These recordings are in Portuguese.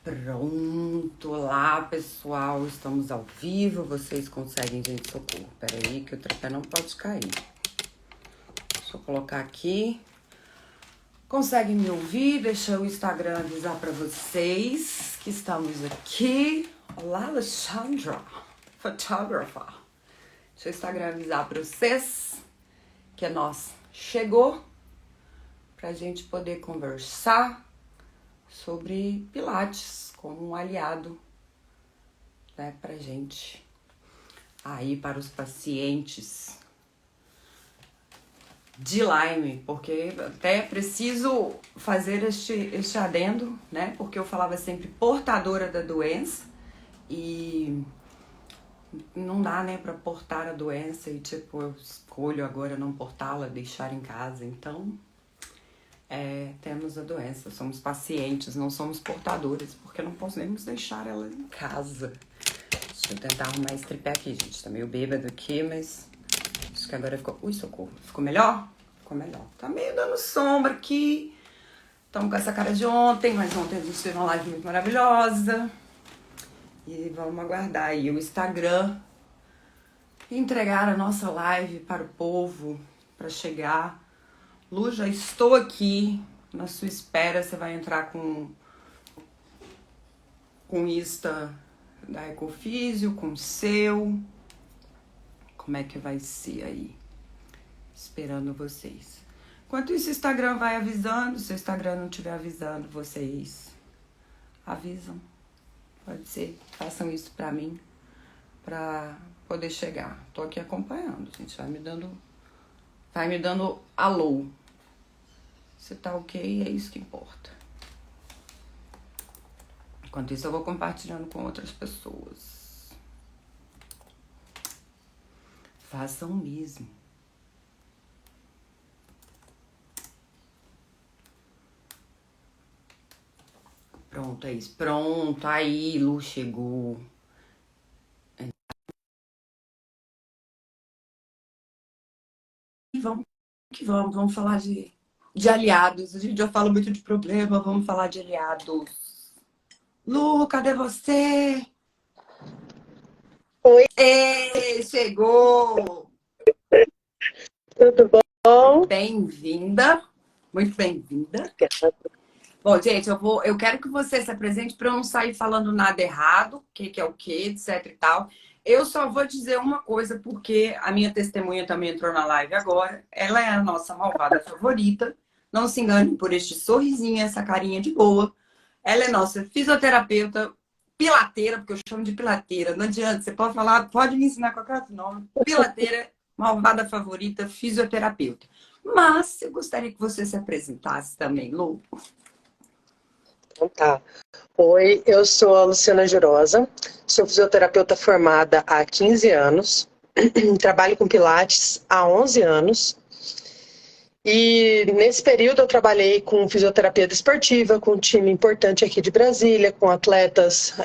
Pronto, olá pessoal, estamos ao vivo, vocês conseguem, gente, socorro. Pera aí que o tripé não pode cair. Deixa eu colocar aqui. Conseguem me ouvir? Deixa o Instagram avisar pra vocês que estamos aqui. Olá, Alexandra, fotógrafa. Deixa o Instagram avisar pra vocês que nós chegou pra gente poder conversar sobre Pilates como um aliado, né, pra gente, aí para os pacientes de Lyme, porque até preciso fazer este adendo, né, porque eu falava sempre portadora da doença e não dá, né, pra portar a doença e tipo, eu escolho agora não portá-la, deixar em casa, então temos a doença, somos pacientes, não somos portadores, porque não podemos deixar ela em casa. Deixa eu tentar arrumar esse tripé aqui, gente. Tá meio bêbado aqui, mas acho que agora ficou... Ui, socorro. Ficou melhor? Ficou melhor. Tá meio dando sombra aqui. Estamos com essa cara de ontem, mas ontem a gente teve uma live muito maravilhosa. E vamos aguardar aí o Instagram entregar a nossa live para o povo, para chegar. Lu, já estou aqui na sua espera. Você vai entrar com o Insta da Ecofísio, com o seu. Como é que vai ser aí? Esperando vocês. Enquanto isso, o Instagram vai avisando. Se o Instagram não estiver avisando, vocês avisam. Pode ser. Façam isso pra mim, pra poder chegar. Tô aqui acompanhando, gente. Vai me dando alô. Se tá ok, é isso que importa. Enquanto isso, eu vou compartilhando com outras pessoas. Façam o mesmo. Pronto, é isso. Pronto, aí, Lu chegou. E vamos que vamos falar de aliados. A gente já fala muito de problema, vamos falar de aliados. Lu, cadê você? Oi, Ei, chegou! tudo bom? Bem-vinda, muito bem-vinda. Bom, gente, eu quero que você se apresente para eu não sair falando nada errado, o que é o que, etc e tal. Eu só vou dizer uma coisa, porque a minha testemunha também entrou na live agora. Ela é a nossa malvada favorita. Não se engane por este sorrisinho, essa carinha de boa. Ela é nossa fisioterapeuta, pilateira, porque eu chamo de pilateira. Não adianta, você pode falar, pode me ensinar qualquer outro nome. Pilateira, malvada favorita, fisioterapeuta. Mas eu gostaria que você se apresentasse também, Lu. Então tá. Oi, eu sou a Luciana Girosa, sou fisioterapeuta formada há 15 anos, trabalho com Pilates há 11 anos. E nesse período eu trabalhei com fisioterapia desportiva, com um time importante aqui de Brasília, com atletas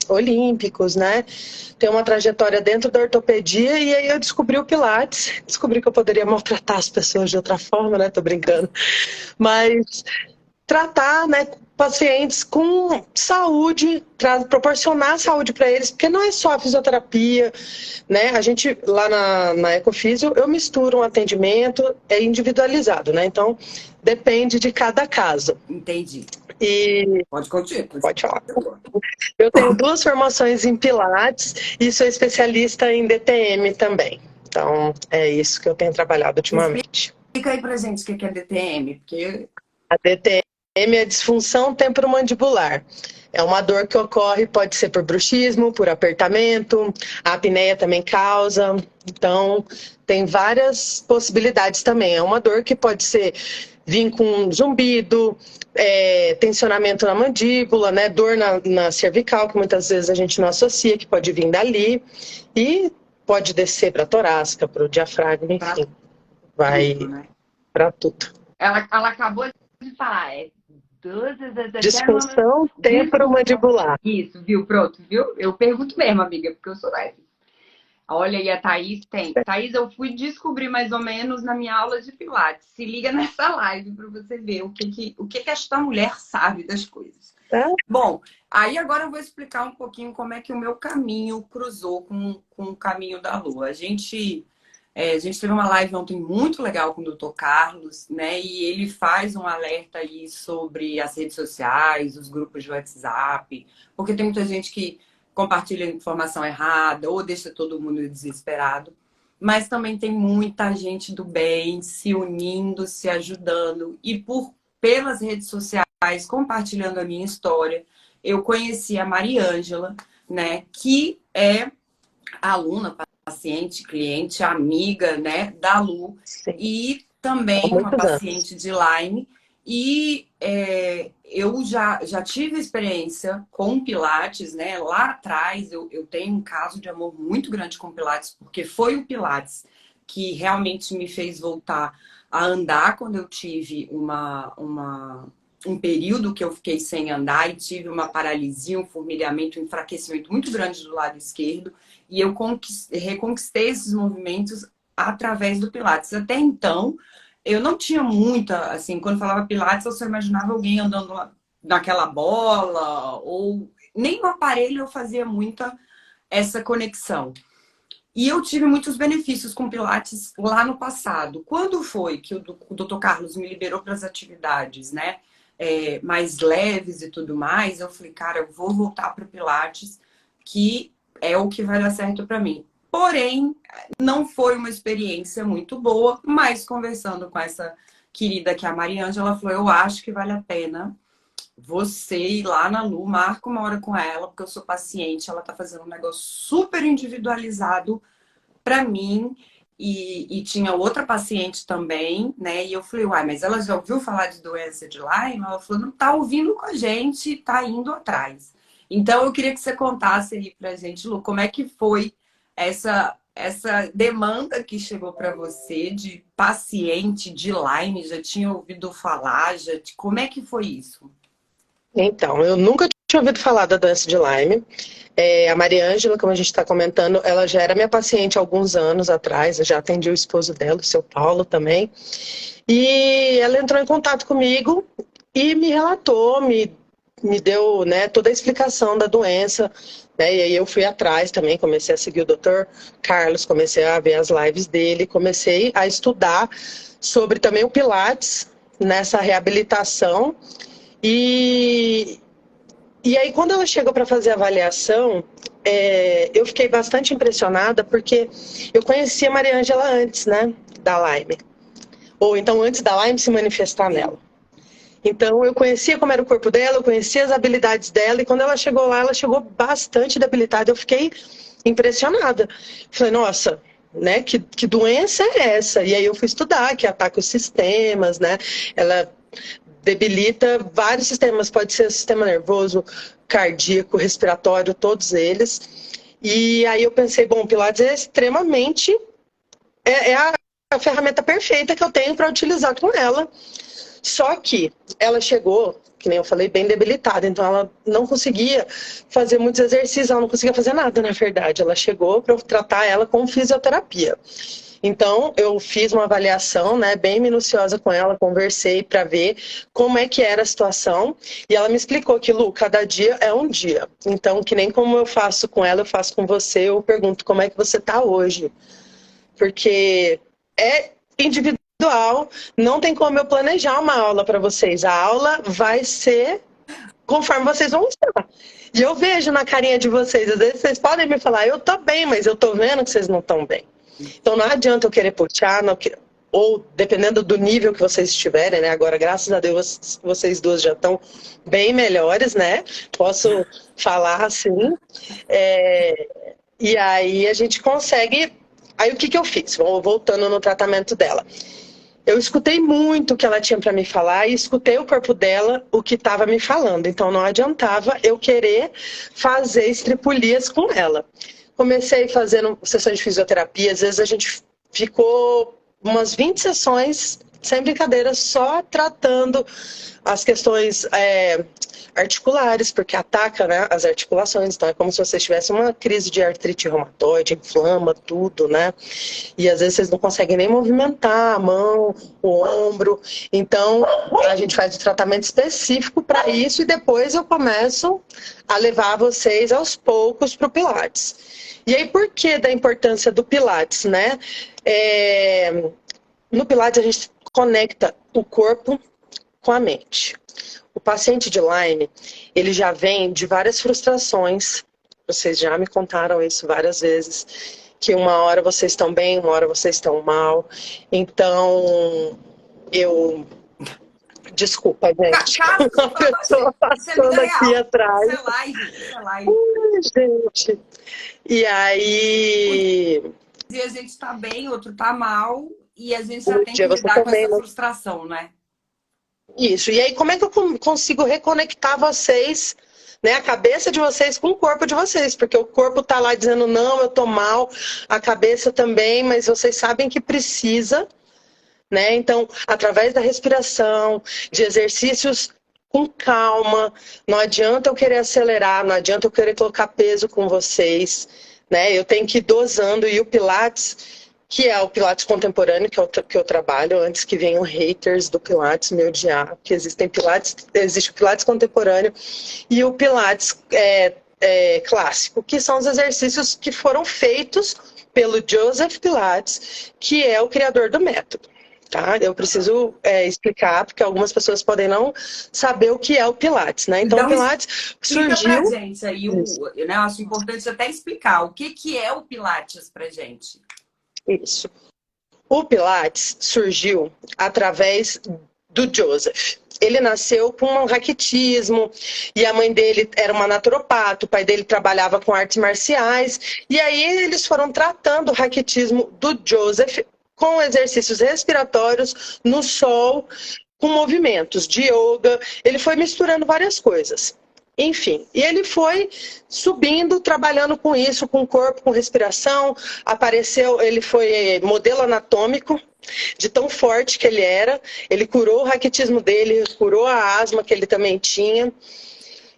olímpicos, né? Tenho uma trajetória dentro da ortopedia e aí eu descobri o Pilates, descobri que eu poderia maltratar as pessoas de outra forma, né? Tô brincando. Mas tratar, né, pacientes com saúde, proporcionar saúde para eles, porque não é só a fisioterapia, né? A gente lá na Ecofísio eu misturo um atendimento individualizado, né? Então depende de cada caso. Entendi. E Pode continuar. pode falar. Eu tenho 2 formações em Pilates e sou especialista em DTM também. Então é isso que eu tenho trabalhado ultimamente. Explica aí pra gente o que é DTM, porque A DTM é disfunção temporomandibular. É uma dor que ocorre, pode ser por bruxismo, por apertamento, a apneia também causa. Então, tem várias possibilidades também. É uma dor que pode vir com zumbido, tensionamento na mandíbula, né? Dor na cervical, que muitas vezes a gente não associa, que pode vir dali. E pode descer para a torácica, para o diafragma, enfim. Vai né? para tudo. Ela acabou de falar, Disfunção temporomandibular. Isso, viu? Pronto, viu? Eu pergunto mesmo, amiga, porque eu sou dessa. Olha, e a Thaís tem. Thaís, eu fui descobrir mais ou menos na minha aula de Pilates. Se liga nessa live para você ver o que esta mulher sabe das coisas. Tá? Bom, aí agora eu vou explicar um pouquinho como é que o meu caminho cruzou com o caminho da Lua. A gente teve uma live ontem muito legal com o Dr. Carlos, né? E ele faz um alerta aí sobre as redes sociais, os grupos de WhatsApp, porque tem muita gente que compartilha informação errada ou deixa todo mundo desesperado. Mas também tem muita gente do bem se unindo, se ajudando e pelas redes sociais compartilhando a minha história. Eu conheci a Mariângela, né, que é aluna, paciente, cliente, amiga, né, da Lu, Sim, e há também uma muitos anos. paciente de Lyme. E eu já tive experiência com Pilates, né? Lá atrás eu tenho um caso de amor muito grande com Pilates, porque foi o Pilates que realmente me fez voltar a andar quando eu tive um período que eu fiquei sem andar e tive uma paralisia, um formigamento, um enfraquecimento muito grande do lado esquerdo. E eu reconquistei esses movimentos através do Pilates. Até então, eu não tinha muita, assim, quando falava Pilates, eu só imaginava alguém andando naquela bola, ou nem no aparelho eu fazia muita essa conexão. E eu tive muitos benefícios com Pilates lá no passado. Quando foi que o Dr. Carlos me liberou para as atividades, né? Mais leves e tudo mais, eu falei, cara, eu vou voltar para o Pilates, que é o que vai dar certo para mim. Porém, não foi uma experiência muito boa, mas conversando com essa querida que é a Mariângela, ela falou, eu acho que vale a pena você ir lá na Lu, marca uma hora com ela, porque eu sou paciente, ela tá fazendo um negócio super individualizado para mim. E tinha outra paciente também, né? E eu falei, uai, mas ela já ouviu falar de doença de Lyme? Ela falou, não tá ouvindo com a gente, tá indo atrás. Então eu queria que você contasse aí pra gente, Lu, como é que foi essa demanda que chegou para você de paciente de Lyme? Já tinha ouvido falar? Como é que foi isso? Então, eu nunca tinha ouvido falar da doença de Lyme. A Mariângela, como a gente está comentando, ela já era minha paciente há alguns anos atrás, eu já atendi o esposo dela, o seu Paulo também. E ela entrou em contato comigo e me relatou, me deu, né, toda a explicação da doença. Né, e aí eu fui atrás também, comecei a seguir o Dr. Carlos, comecei a ver as lives dele, comecei a estudar sobre também o Pilates nessa reabilitação. E, e aí, quando ela chegou para fazer a avaliação, eu fiquei bastante impressionada porque eu conhecia a Maria Ângela antes, né, da Lyme. Ou então antes da Lyme se manifestar Sim. nela. Então eu conhecia como era o corpo dela, eu conhecia as habilidades dela, e quando ela chegou lá, ela chegou bastante debilitada. Eu fiquei impressionada. Falei, nossa, né, que doença é essa? E aí eu fui estudar, que ataca os sistemas, né? Ela debilita vários sistemas, pode ser sistema nervoso, cardíaco, respiratório, todos eles. E aí eu pensei, bom, o Pilates é extremamente é a ferramenta perfeita que eu tenho para utilizar com ela. Só que ela chegou, que nem eu falei, bem debilitada, então ela não conseguia fazer muitos exercícios, ela não conseguia fazer nada, na verdade. Ela chegou para eu tratar ela com fisioterapia. Então, eu fiz uma avaliação, né, bem minuciosa com ela, conversei para ver como é que era a situação, e ela me explicou que, Lu, cada dia é um dia. Então, que nem como eu faço com ela, eu faço com você, eu pergunto como é que você está hoje. Porque é individual, não tem como eu planejar uma aula para vocês. A aula vai ser conforme vocês vão estar. E eu vejo na carinha de vocês, às vezes vocês podem me falar, eu tô bem, mas eu tô vendo que vocês não estão bem. Então não adianta eu querer puxar, ou dependendo do nível que vocês estiverem, né? Agora, graças a Deus, vocês duas já estão bem melhores, né? Posso falar assim. E aí a gente consegue. Aí o que eu fiz? Voltando no tratamento dela. Eu escutei muito o que ela tinha para me falar e escutei o corpo dela, o que estava me falando. Então não adiantava eu querer fazer estripulias com ela. Comecei fazendo sessões de fisioterapia, às vezes a gente ficou umas 20 sessões sem brincadeira, só tratando as questões articulares, porque ataca, né, as articulações. Então é como se você tivesse uma crise de artrite reumatoide, inflama tudo, né? E às vezes vocês não conseguem nem movimentar a mão, o ombro. Então a gente faz o tratamento específico para isso e depois eu começo a levar vocês aos poucos para o Pilates. E aí, por que da importância do Pilates, né? No Pilates a gente conecta o corpo com a mente. O paciente de Lyme, ele já vem de várias frustrações. Vocês já me contaram isso várias vezes, que uma hora vocês estão bem, uma hora vocês estão mal. Então, desculpa, gente. Uma pessoa passando aqui atrás. Isso é live, isso é live. Gente. E aí... Um dia a gente tá bem, outro tá mal, e a gente já tem que lidar com essa frustração, né? Isso. E aí, como é que eu consigo reconectar vocês, né, a cabeça de vocês com o corpo de vocês? Porque o corpo tá lá dizendo, não, eu tô mal, a cabeça também, mas vocês sabem que precisa, né? Então, através da respiração, de exercícios com calma, não adianta eu querer acelerar, não adianta eu querer colocar peso com vocês, né? Eu tenho que ir dosando, e o Pilates, que é o Pilates contemporâneo, que eu trabalho, antes que venham haters do Pilates me odiar, que existe o Pilates contemporâneo e o Pilates clássico, que são os exercícios que foram feitos pelo Joseph Pilates, que é o criador do método. Tá? Eu preciso explicar, porque algumas pessoas podem não saber o que é o Pilates, né? Então o Pilates surgiu... Explica pra gente aí, né? Eu acho importante até explicar o que é o Pilates pra gente. Isso. O Pilates surgiu através do Joseph. Ele nasceu com um raquitismo, e a mãe dele era uma naturopata, o pai dele trabalhava com artes marciais, e aí eles foram tratando o raquitismo do Joseph com exercícios respiratórios no sol, com movimentos de yoga. Ele foi misturando várias coisas. Enfim, e ele foi subindo, trabalhando com isso, com o corpo, com respiração. Ele foi modelo anatômico, de tão forte que ele era. Ele curou o raquitismo dele, curou a asma que ele também tinha.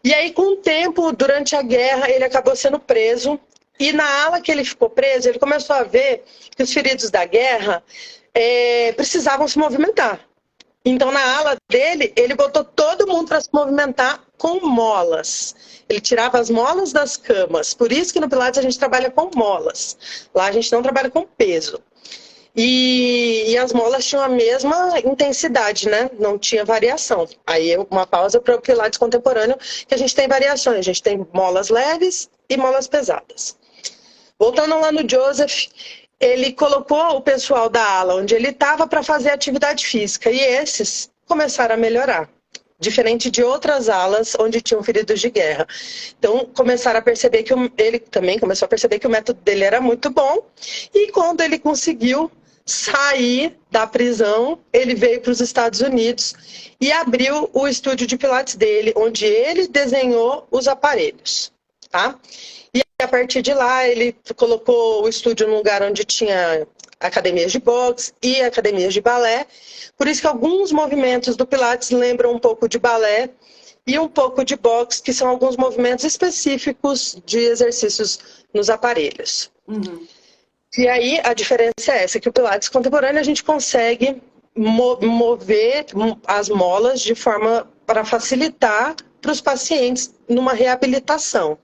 E aí, com o tempo, durante a guerra, ele acabou sendo preso. E na ala que ele ficou preso, ele começou a ver que os feridos da guerra precisavam se movimentar. Então, na ala dele, ele botou todo mundo para se movimentar com molas. Ele tirava as molas das camas. Por isso que no Pilates a gente trabalha com molas. Lá a gente não trabalha com peso. E as molas tinham a mesma intensidade, né? Não tinha variação. Aí uma pausa para o Pilates contemporâneo, que a gente tem variações. A gente tem molas leves e molas pesadas. Voltando lá no Joseph, ele colocou o pessoal da ala onde ele estava para fazer atividade física. E esses começaram a melhorar. Diferente de outras alas onde tinham feridos de guerra. Então, começaram a perceber ele também começou a perceber que o método dele era muito bom. E quando ele conseguiu sair da prisão, ele veio para os Estados Unidos e abriu o estúdio de Pilates dele, onde ele desenhou os aparelhos, tá? E a partir de lá, ele colocou o estúdio num lugar onde tinha academias de boxe e academias de balé. Por isso que alguns movimentos do Pilates lembram um pouco de balé e um pouco de boxe, que são alguns movimentos específicos de exercícios nos aparelhos. Uhum. E aí a diferença é essa, que o Pilates contemporâneo a gente consegue mover as molas de forma para facilitar para os pacientes numa reabilitação.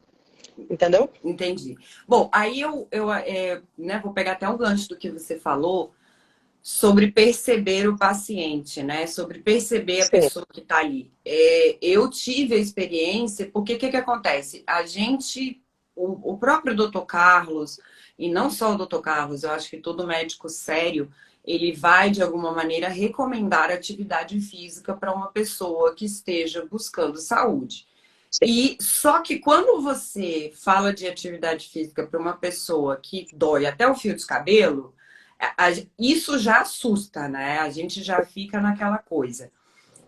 Entendeu? Entendi. Bom, aí eu né, vou pegar até um gancho do que você falou sobre perceber o paciente, né? Sobre perceber a pessoa que está ali. Eu tive a experiência, porque o que acontece? O próprio Dr. Carlos, e não só o Dr. Carlos, eu acho que todo médico sério, ele vai, de alguma maneira, recomendar atividade física para uma pessoa que esteja buscando saúde. E só que quando você fala de atividade física para uma pessoa que dói até o fio de cabelo, isso já assusta, né? A gente já fica naquela coisa.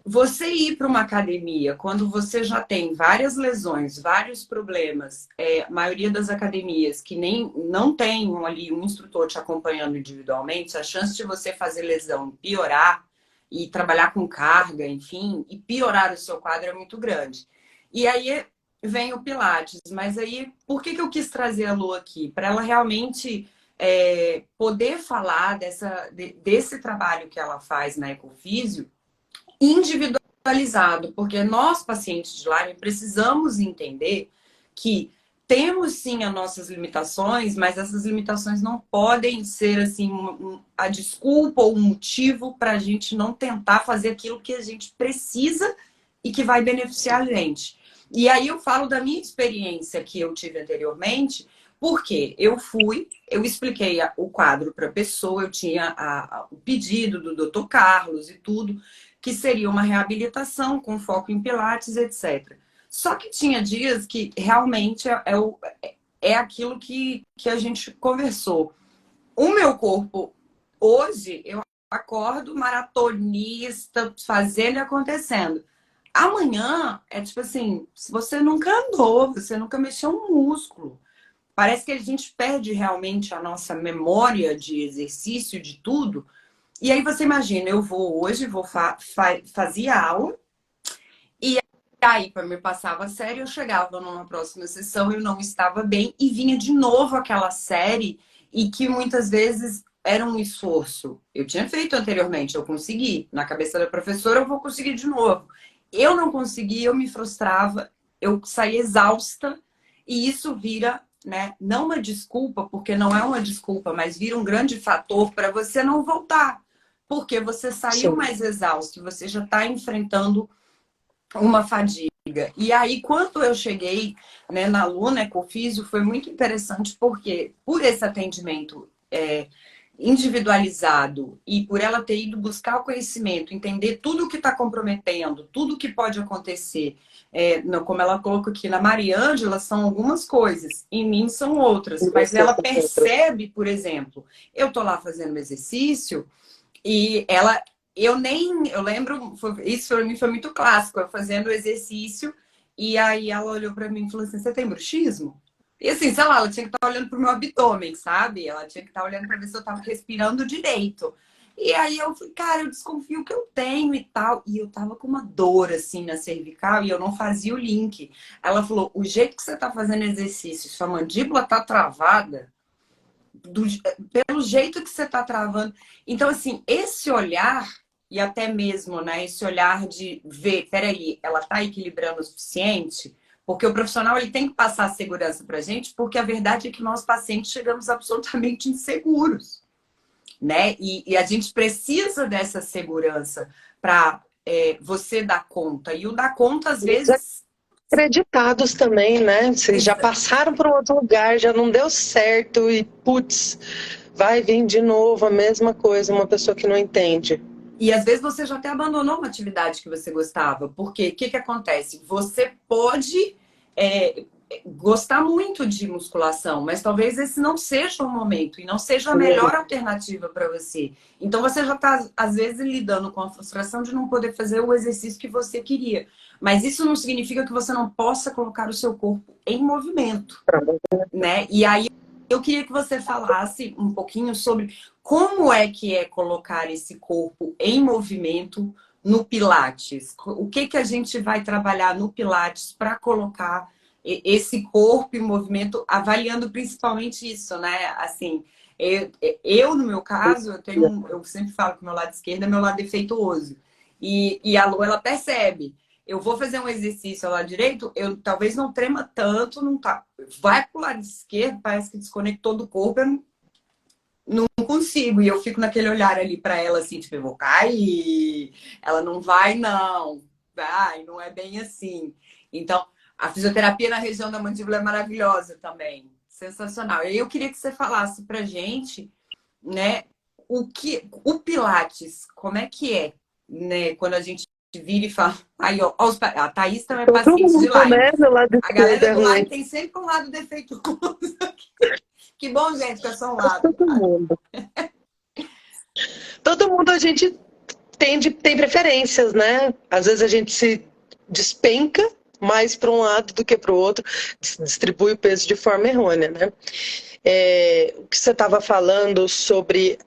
Você ir para uma academia quando você já tem várias lesões, vários problemas, a maioria das academias que não tem ali um instrutor te acompanhando individualmente, a chance de você fazer lesão e piorar e trabalhar com carga, enfim, e piorar o seu quadro é muito grande. E aí vem o Pilates, mas aí por que eu quis trazer a Lu aqui? Para ela realmente poder falar desse trabalho que ela faz na Ecofísio individualizado, porque nós, pacientes de Lyme, precisamos entender que temos sim as nossas limitações, mas essas limitações não podem ser assim a desculpa ou um motivo para a gente não tentar fazer aquilo que a gente precisa e que vai beneficiar a gente. E aí eu falo da minha experiência que eu tive anteriormente, porque eu expliquei o quadro para a pessoa, eu tinha o pedido do Dr. Carlos e tudo, que seria uma reabilitação com foco em Pilates, etc. Só que tinha dias que realmente é aquilo que a gente conversou. O meu corpo, hoje, eu acordo maratonista, fazendo e acontecendo. Amanhã é tipo assim, se você nunca andou, você nunca mexeu um músculo. Parece que a gente perde realmente a nossa memória de exercício, de tudo. E aí você imagina, eu vou hoje, fazia aula, e aí, para me passava a série, eu chegava numa próxima sessão, eu não estava bem, e vinha de novo aquela série, e que muitas vezes era um esforço. Eu tinha feito anteriormente, eu consegui. Na cabeça da professora, eu vou conseguir de novo. Eu não consegui, eu me frustrava, eu saí exausta, e isso vira, né, não uma desculpa, porque não é uma desculpa, mas vira um grande fator para você não voltar. Porque você saiu Sim. mais exausto, você já está enfrentando uma fadiga. E aí, quando eu cheguei, né, na Luna Ecofísio, foi muito interessante, porque por esse atendimento individualizado e por ela ter ido buscar o conhecimento, entender tudo o que está comprometendo, tudo o que pode acontecer, como ela colocou aqui, na Mariângela são algumas coisas, em mim são outras, mas ela percebe, por exemplo, eu estou lá fazendo exercício, e eu lembro, isso para mim foi muito clássico, eu fazendo o exercício, e aí ela olhou para mim e falou assim, você tem bruxismo? E assim, sei lá, ela tinha que estar olhando pro meu abdômen, sabe? Ela tinha que estar olhando para ver se eu estava respirando direito. E aí eu falei, cara, eu desconfio que eu tenho e tal. E eu tava com uma dor assim na cervical e eu não fazia o link. Ela falou, o jeito que você tá fazendo exercício, sua mandíbula tá travada, do, pelo jeito que você está travando. Então, assim, esse olhar, e até mesmo, né, esse olhar de ver, peraí, ela está equilibrando o suficiente? Porque o profissional ele tem que passar segurança para a gente, porque a verdade é que nós pacientes chegamos absolutamente inseguros, né? E a gente precisa dessa segurança para você dar conta. E o dar conta, às vezes. Acreditados também, né? Vocês já passaram para um outro lugar, já não deu certo e, putz, vai vir de novo a mesma coisa, uma pessoa que não entende. E às vezes você já até abandonou uma atividade que você gostava. Porque o que acontece? Você pode gostar muito de musculação, mas talvez esse não seja o momento e não seja a melhor alternativa para você. Então você já está, às vezes, lidando com a frustração de não poder fazer o exercício que você queria. Mas isso não significa que você não possa colocar o seu corpo em movimento, né? E aí eu queria que você falasse um pouquinho sobre como é que é colocar esse corpo em movimento no Pilates. O que a gente vai trabalhar no Pilates para colocar esse corpo em movimento, avaliando principalmente isso, né? Assim, no meu caso, eu sempre falo que o meu lado esquerdo é meu lado defeituoso. E a Lu, ela percebe. Eu vou fazer um exercício ao lado direito, eu talvez não trema tanto, não tá. Vai pro lado esquerdo, parece que desconectou do corpo, eu não consigo. E eu fico naquele olhar ali para ela, assim, tipo, eu vou cair. Ela não vai, não. Vai, não é bem assim. Então, a fisioterapia na região da mandíbula é maravilhosa também. Sensacional. E eu queria que você falasse pra gente, né, o Pilates, como é que é, né, quando a gente vira e fala. Aí, ó, a Thaís também é Todo paciente de mundo, Lyme. né? Meu lado A esquerdo é galera do ruim. Lyme tem sempre um lado defeituoso. Que bom, gente, que é só um lado. Todo mundo. Todo mundo a gente tem preferências, né? Às vezes a gente se despenca mais para um lado do que para o outro, distribui o peso de forma errônea, né? O que você estava falando sobre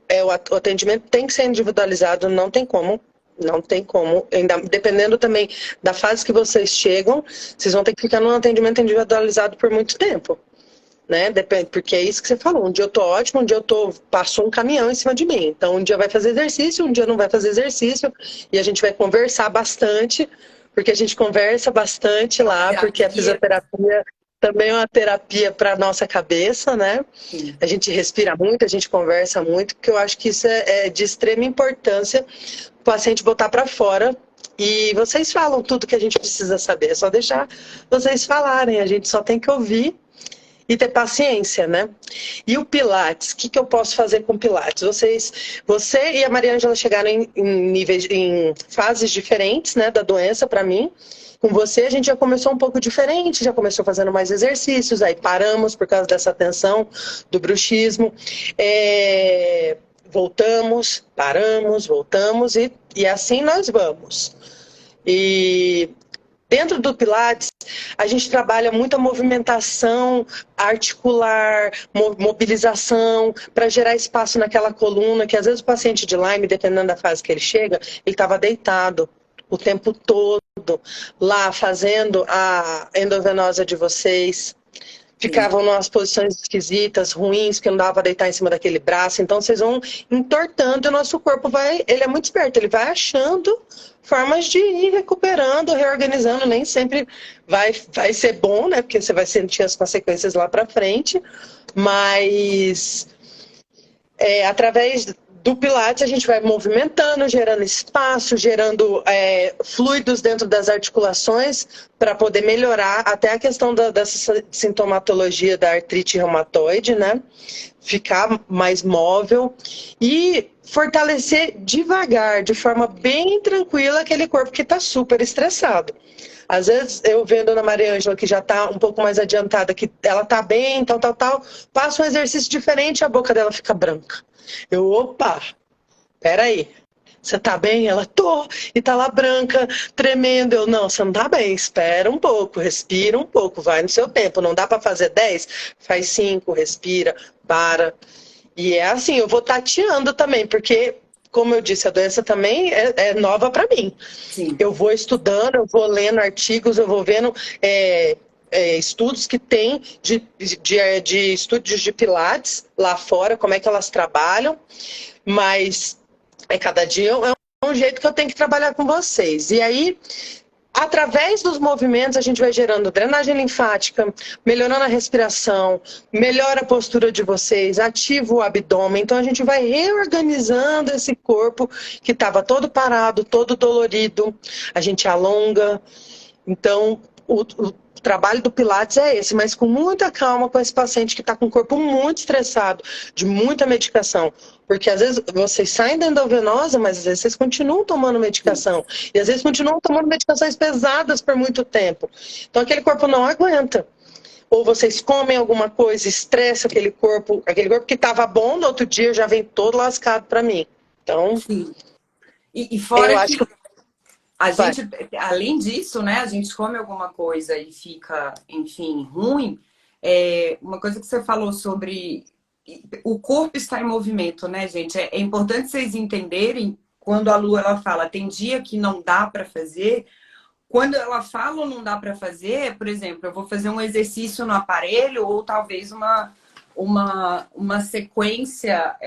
o atendimento tem que ser individualizado, não tem como. Não tem como, ainda, dependendo também da fase que vocês chegam, vocês vão ter que ficar num atendimento individualizado por muito tempo, né? Depende, porque é isso que você falou. Um dia eu tô ótimo, um dia passou um caminhão em cima de mim. Então, um dia vai fazer exercício, um dia não vai fazer exercício, e a gente vai conversar bastante, porque a gente conversa bastante lá, porque a fisioterapia também é uma terapia para nossa cabeça, né? Sim. A gente respira muito, a gente conversa muito, porque eu acho que isso é de extrema importância o paciente botar para fora. E vocês falam tudo que a gente precisa saber, é só deixar vocês falarem, a gente só tem que ouvir e ter paciência, né? E o Pilates, o que eu posso fazer com o Pilates? Você e a Mariângela chegaram em fases diferentes, né, da doença para mim. Com você a gente já começou um pouco diferente, já começou fazendo mais exercícios, aí paramos por causa dessa tensão do bruxismo. Voltamos, paramos, voltamos e assim nós vamos. E dentro do Pilates, a gente trabalha muito a movimentação articular, mobilização, para gerar espaço naquela coluna, que às vezes o paciente de Lyme, dependendo da fase que ele chega, ele estava deitado o tempo todo, lá fazendo a endovenosa de vocês. Ficavam em umas posições esquisitas, ruins, porque não dava para deitar em cima daquele braço. Então vocês vão entortando e o nosso corpo ele é muito esperto, ele vai achando formas de ir recuperando, reorganizando. Nem sempre vai ser bom, né? Porque você vai sentir as consequências lá para frente. Mas através do Pilates a gente vai movimentando, gerando espaço, gerando fluidos dentro das articulações para poder melhorar até a questão dessa sintomatologia da artrite reumatoide, né? Ficar mais móvel e fortalecer devagar, de forma bem tranquila, aquele corpo que está super estressado. Às vezes eu vendo a Dona Mariângela, que já está um pouco mais adiantada, que ela está bem, tal, passa um exercício diferente e a boca dela fica branca. Opa, peraí, você tá bem? Ela, tô, e tá lá branca, tremendo. Não, você não tá bem, espera um pouco, respira um pouco, vai no seu tempo. Não dá para fazer 10? Faz 5, respira, para. E é assim, eu vou tateando também, porque, como eu disse, a doença também é nova para mim. Sim. Eu vou estudando, eu vou lendo artigos, eu vou vendo estudos que tem de estúdios de Pilates lá fora, como é que elas trabalham, mas cada dia é um jeito que eu tenho que trabalhar com vocês. E aí, através dos movimentos, a gente vai gerando drenagem linfática, melhorando a respiração, melhora a postura de vocês, ativa o abdômen. Então, a gente vai reorganizando esse corpo que estava todo parado, todo dolorido. A gente alonga. Então, o trabalho do Pilates é esse, mas com muita calma com esse paciente que está com o corpo muito estressado, de muita medicação. Porque às vezes vocês saem da endovenosa, mas às vezes vocês continuam tomando medicação. E às vezes continuam tomando medicações pesadas por muito tempo. Então aquele corpo não aguenta. Ou vocês comem alguma coisa, estressa aquele corpo que estava bom, no outro dia já vem todo lascado para mim. Então, sim. E fora eu que acho que a gente, além disso, né, a gente come alguma coisa e fica, enfim, ruim. Uma coisa que você falou sobre o corpo está em movimento, né, gente? É importante vocês entenderem quando a Lu ela fala, tem dia que não dá para fazer. Quando ela fala ou não dá para fazer, por exemplo, eu vou fazer um exercício no aparelho ou talvez uma sequência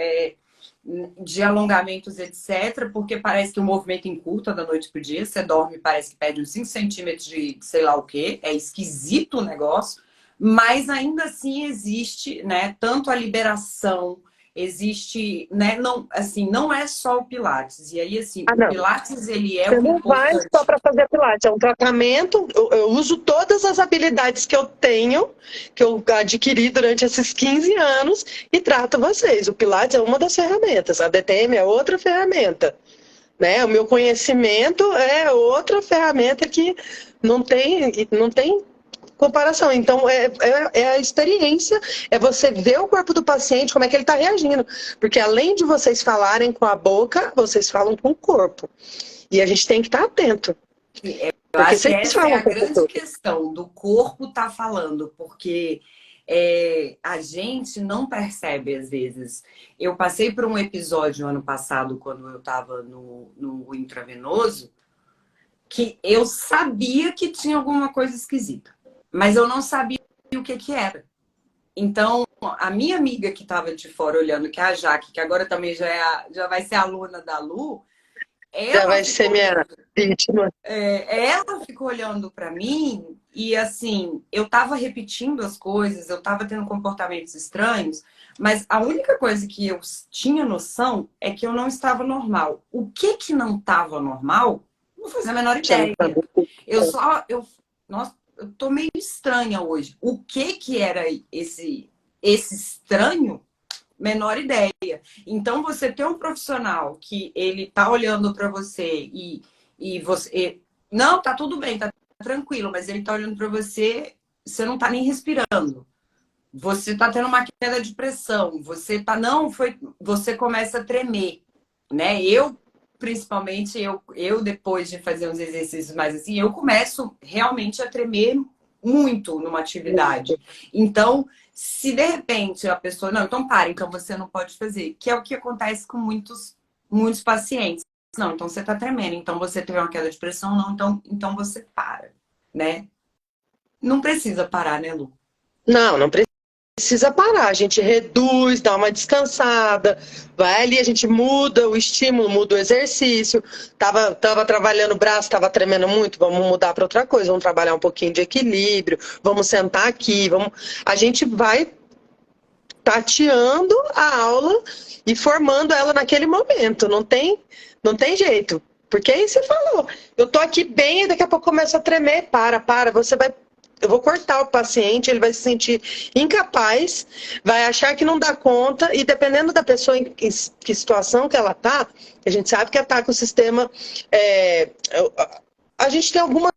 de alongamentos, etc., porque parece que o movimento encurta da noite pro dia, você dorme, parece que perde uns 5 centímetros de sei lá o quê, é esquisito o negócio, mas ainda assim existe, né, tanto a liberação, existe, né, não, assim, não é só o Pilates, e aí, assim, o Pilates, ele é você o não vai importante. só para fazer Pilates, é um tratamento. Eu uso todas as habilidades que eu tenho, que eu adquiri durante esses 15 anos e trato vocês. O Pilates é uma das ferramentas, a DTM é outra ferramenta, né? O meu conhecimento é outra ferramenta que não tem comparação. Então, é a experiência, é você ver o corpo do paciente, como é que ele está reagindo. Porque além de vocês falarem com a boca, vocês falam com o corpo. E a gente tem que estar atento. Eu acho que essa é a grande questão do corpo tá falando, porque a gente não percebe às vezes. Eu passei por um episódio ano passado, quando eu estava no intravenoso, que eu sabia que tinha alguma coisa esquisita, mas eu não sabia o que que era. Então, a minha amiga que estava de fora olhando, que é a Jaque, que agora também já vai ser aluna da Lu, Já ela vai ser ficou minha vítima. ela ficou olhando para mim e assim, eu estava repetindo as coisas, eu estava tendo comportamentos estranhos, mas a única coisa que eu tinha noção é que eu não estava normal. O que que não estava normal? Não fazia a menor Você não ideia. sabe. Nossa, eu tô meio estranha hoje. O que que era esse estranho? Menor ideia. Então, você ter um profissional que ele tá olhando para você e você. Não, tá tudo bem, tá tranquilo, mas ele tá olhando para você, você não tá nem respirando. Você tá tendo uma queda de pressão, você tá. Não, foi. Você começa a tremer, né? Principalmente, eu depois de fazer uns exercícios mais assim, eu começo realmente a tremer muito numa atividade. Então, se de repente a pessoa, não, então para, então você não pode fazer, que é o que acontece com muitos pacientes. Não, então você tá tremendo, então você teve uma queda de pressão, não, então você para, né? Não precisa parar, né, Lu? Não, não precisa parar. A gente reduz, dá uma descansada, vai ali, a gente muda o estímulo, muda o exercício. Tava trabalhando o braço, tava tremendo muito, vamos mudar para outra coisa, vamos trabalhar um pouquinho de equilíbrio, vamos sentar aqui, vamos. A gente vai tateando a aula e formando ela naquele momento. Não tem jeito. Porque aí você falou, eu tô aqui bem e daqui a pouco começa a tremer, você vai. Eu vou cortar o paciente, ele vai se sentir incapaz, vai achar que não dá conta, e dependendo da pessoa em que situação que ela tá, a gente sabe que ataca o sistema. É, a gente tem algumas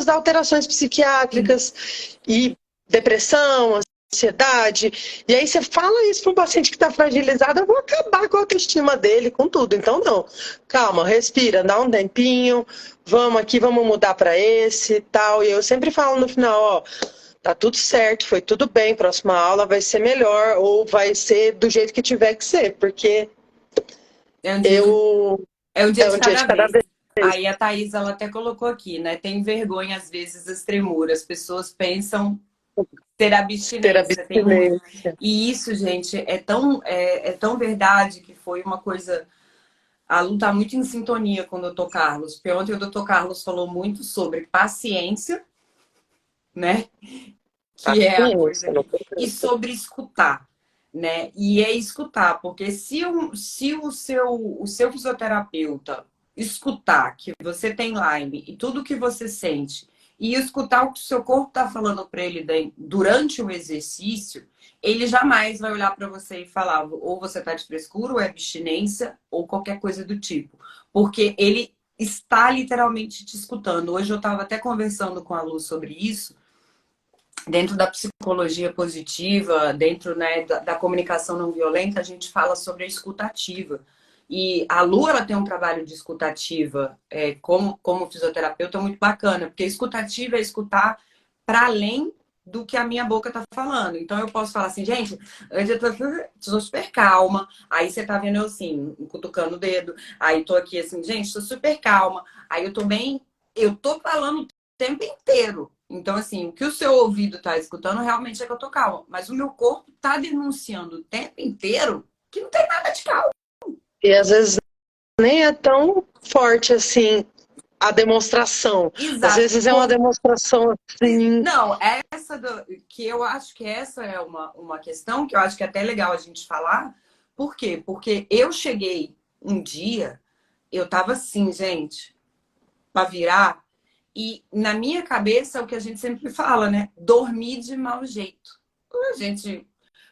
alterações psiquiátricas e depressão, ansiedade, e aí você fala isso para um paciente que está fragilizado, eu vou acabar com a autoestima dele, com tudo. Então, não. Calma, respira, dá um tempinho, vamos aqui, vamos mudar para esse e tal. E eu sempre falo no final, ó, tá tudo certo, foi tudo bem, próxima aula vai ser melhor, ou vai ser do jeito que tiver que ser, porque É um dia de, eu... é um dia é de um dia cada de cada vez. vez. Aí a Thaís, ela até colocou aqui, né? Tem vergonha, às vezes, das tremuras. As pessoas pensam ter Ter abstinência. abstinência. E isso, gente, é tão verdade que foi uma coisa. A Lu tá muito em sintonia com o Dr. Carlos. Porque ontem o Dr. Carlos falou muito sobre paciência, né? Que é a coisa Paciência, não que. E sobre escutar, né? E é escutar, porque se o seu fisioterapeuta escutar que você tem Lyme e tudo que você sente, e escutar o que o seu corpo está falando para ele durante o exercício, ele jamais vai olhar para você e falar ou você está de frescura, ou é abstinência, ou qualquer coisa do tipo. Porque ele está literalmente te escutando. Hoje eu estava até conversando com a Lu sobre isso dentro da psicologia positiva, dentro, né, da comunicação não violenta, a gente fala sobre a escutativa. E a Lu, ela tem um trabalho de escutativa como fisioterapeuta muito bacana, porque escutativa é escutar para além do que a minha boca tá falando. Então eu posso falar assim, gente, antes eu tô super calma, aí você tá vendo eu assim, cutucando o dedo, aí tô aqui assim, gente, tô super calma, aí eu tô falando o tempo inteiro. Então, assim, o que o seu ouvido tá escutando realmente é que eu tô calma, mas o meu corpo tá denunciando o tempo inteiro que não tem nada de calma. E às vezes nem é tão forte assim a demonstração. Às Exato. vezes é uma demonstração assim. Não, que eu acho que essa é uma questão que eu acho que é até legal a gente falar. Por quê? Porque eu cheguei um dia, eu tava assim, gente, pra virar, e na minha cabeça é o que a gente sempre fala, né? Dormir de mau jeito. A gente,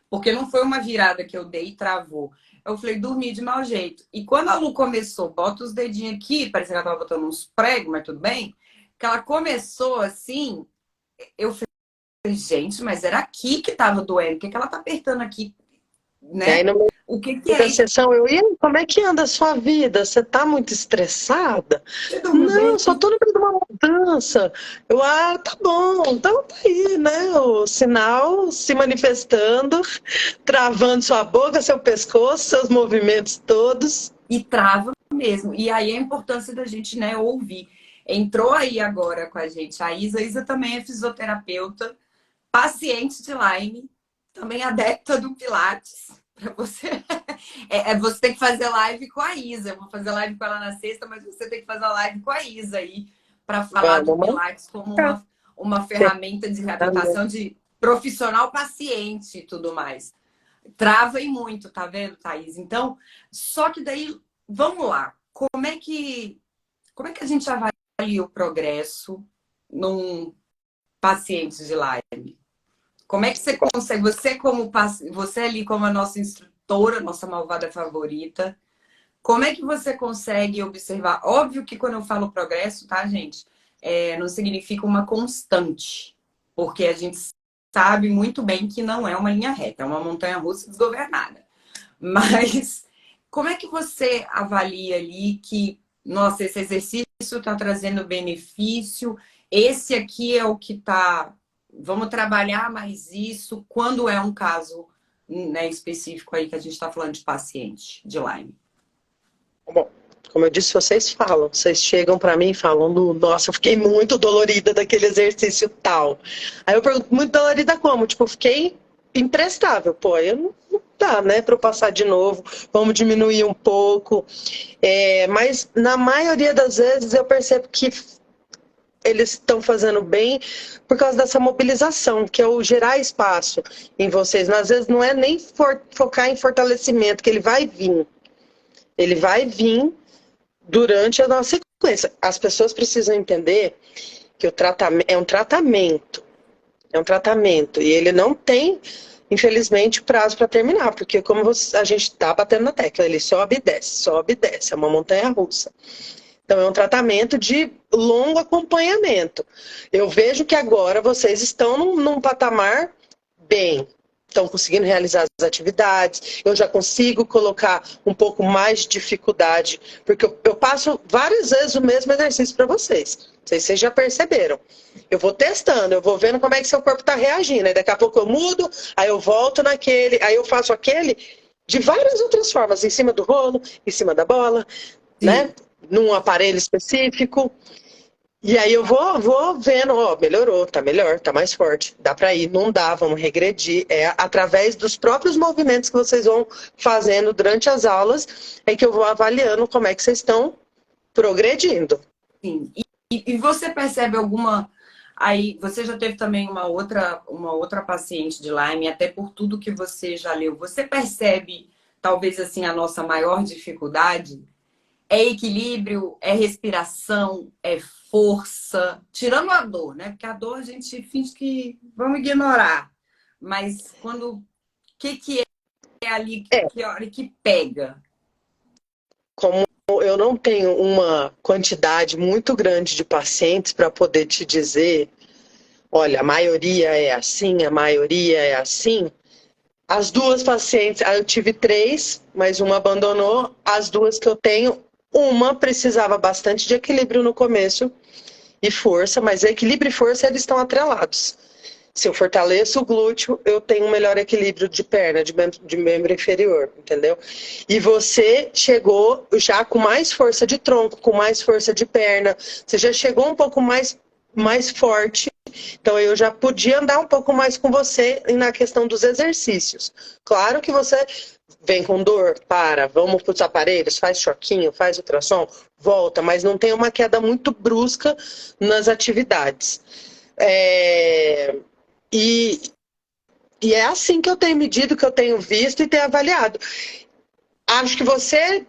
porque não foi uma virada que eu dei e travou. Eu falei, dormi de mau jeito. E quando a Lu começou, bota os dedinhos aqui, parecia que ela tava botando uns pregos, mas tudo bem. Que ela começou assim, eu falei, gente, mas era aqui que tava doendo. O que que ela tá apertando aqui, E aí né? no meio O que que Muita é isso? sessão, eu ia, como é que anda a sua vida? Você tá muito estressada? Tudo bem? Não, só tô no meio de uma mudança. Tá bom, então tá aí, né? O sinal se manifestando, travando sua boca, seu pescoço, seus movimentos todos. E trava mesmo. E aí a importância da gente, né, ouvir. Entrou aí agora com a gente a Isa. A Isa também é fisioterapeuta, paciente de Lyme, também adepta do Pilates. Para você, você tem que fazer live com a Isa. Eu vou fazer live com ela na sexta, mas você tem que fazer a live com a Isa aí para falar do Vamos Pilates como marcar. uma ferramenta de reabilitação de profissional paciente e tudo mais. Trava e muito, tá vendo, Thaís? Então, só que daí, vamos lá. Como é que a gente avalia o progresso num paciente de Lyme? Como é que você consegue, você ali como a nossa instrutora, nossa malvada favorita, como é que você consegue observar? Óbvio que quando eu falo progresso, tá, gente? Não significa uma constante, porque a gente sabe muito bem que não é uma linha reta, é uma montanha-russa desgovernada. Mas como é que você avalia ali que, nossa, esse exercício está trazendo benefício, esse aqui é o que está. Vamos trabalhar mais isso quando é um caso, né, específico aí que a gente está falando de paciente de Lyme. Bom, como eu disse, vocês chegam para mim e falam, nossa, eu fiquei muito dolorida daquele exercício tal. Aí eu pergunto, muito dolorida como? Tipo, eu fiquei imprestável, pô, eu não dá, né, para eu passar de novo, vamos diminuir um pouco. Mas na maioria das vezes eu percebo que eles estão fazendo bem por causa dessa mobilização, que é o gerar espaço em vocês. Às vezes não é nem focar em fortalecimento, que ele vai vir. Ele vai vir durante a nossa sequência. As pessoas precisam entender que o tratamento é um tratamento. É um tratamento. E ele não tem, infelizmente, prazo para terminar, porque como a gente está batendo na tecla, ele sobe e desce, sobe e desce. É uma montanha russa. Então, é um tratamento de longo acompanhamento. Eu vejo que agora vocês estão num patamar bem. Estão conseguindo realizar as atividades, eu já consigo colocar um pouco mais de dificuldade, porque eu passo várias vezes o mesmo exercício para vocês. Não sei se vocês já perceberam. Eu vou testando, eu vou vendo como é que seu corpo está reagindo. Aí daqui a pouco eu mudo, aí eu volto naquele, aí eu faço aquele de várias outras formas, em cima do rolo, em cima da bola, Sim. né? Num aparelho específico. E aí eu vou vendo, melhorou, tá melhor, tá mais forte, dá pra ir, não dá, vamos regredir. É através dos próprios movimentos que vocês vão fazendo durante as aulas, é que eu vou avaliando como é que vocês estão progredindo. Sim. E você percebe alguma... Aí, você já teve também uma outra paciente de Lyme, até por tudo que você já leu. Você percebe, talvez, assim, a nossa maior dificuldade? É equilíbrio, é respiração, é força, tirando a dor, né? Porque a dor a gente finge que vamos ignorar. Mas quando o que é ali que hora que pega? Como eu não tenho uma quantidade muito grande de pacientes para poder te dizer, olha, a maioria é assim, a maioria é assim. As duas pacientes, eu tive 3, mas uma abandonou. As duas que eu tenho, uma precisava bastante de equilíbrio no começo e força, mas equilíbrio e força eles estão atrelados. Se eu fortaleço o glúteo, eu tenho um melhor equilíbrio de perna, de membro inferior, entendeu? E você chegou já com mais força de tronco, com mais força de perna, você já chegou um pouco mais forte. Então eu já podia andar um pouco mais com você na questão dos exercícios. Claro que você vem com dor, vamos para os aparelhos, faz choquinho, faz ultrassom, volta, mas não tem uma queda muito brusca nas atividades. E é assim que eu tenho medido, que eu tenho visto e tenho avaliado. Acho que você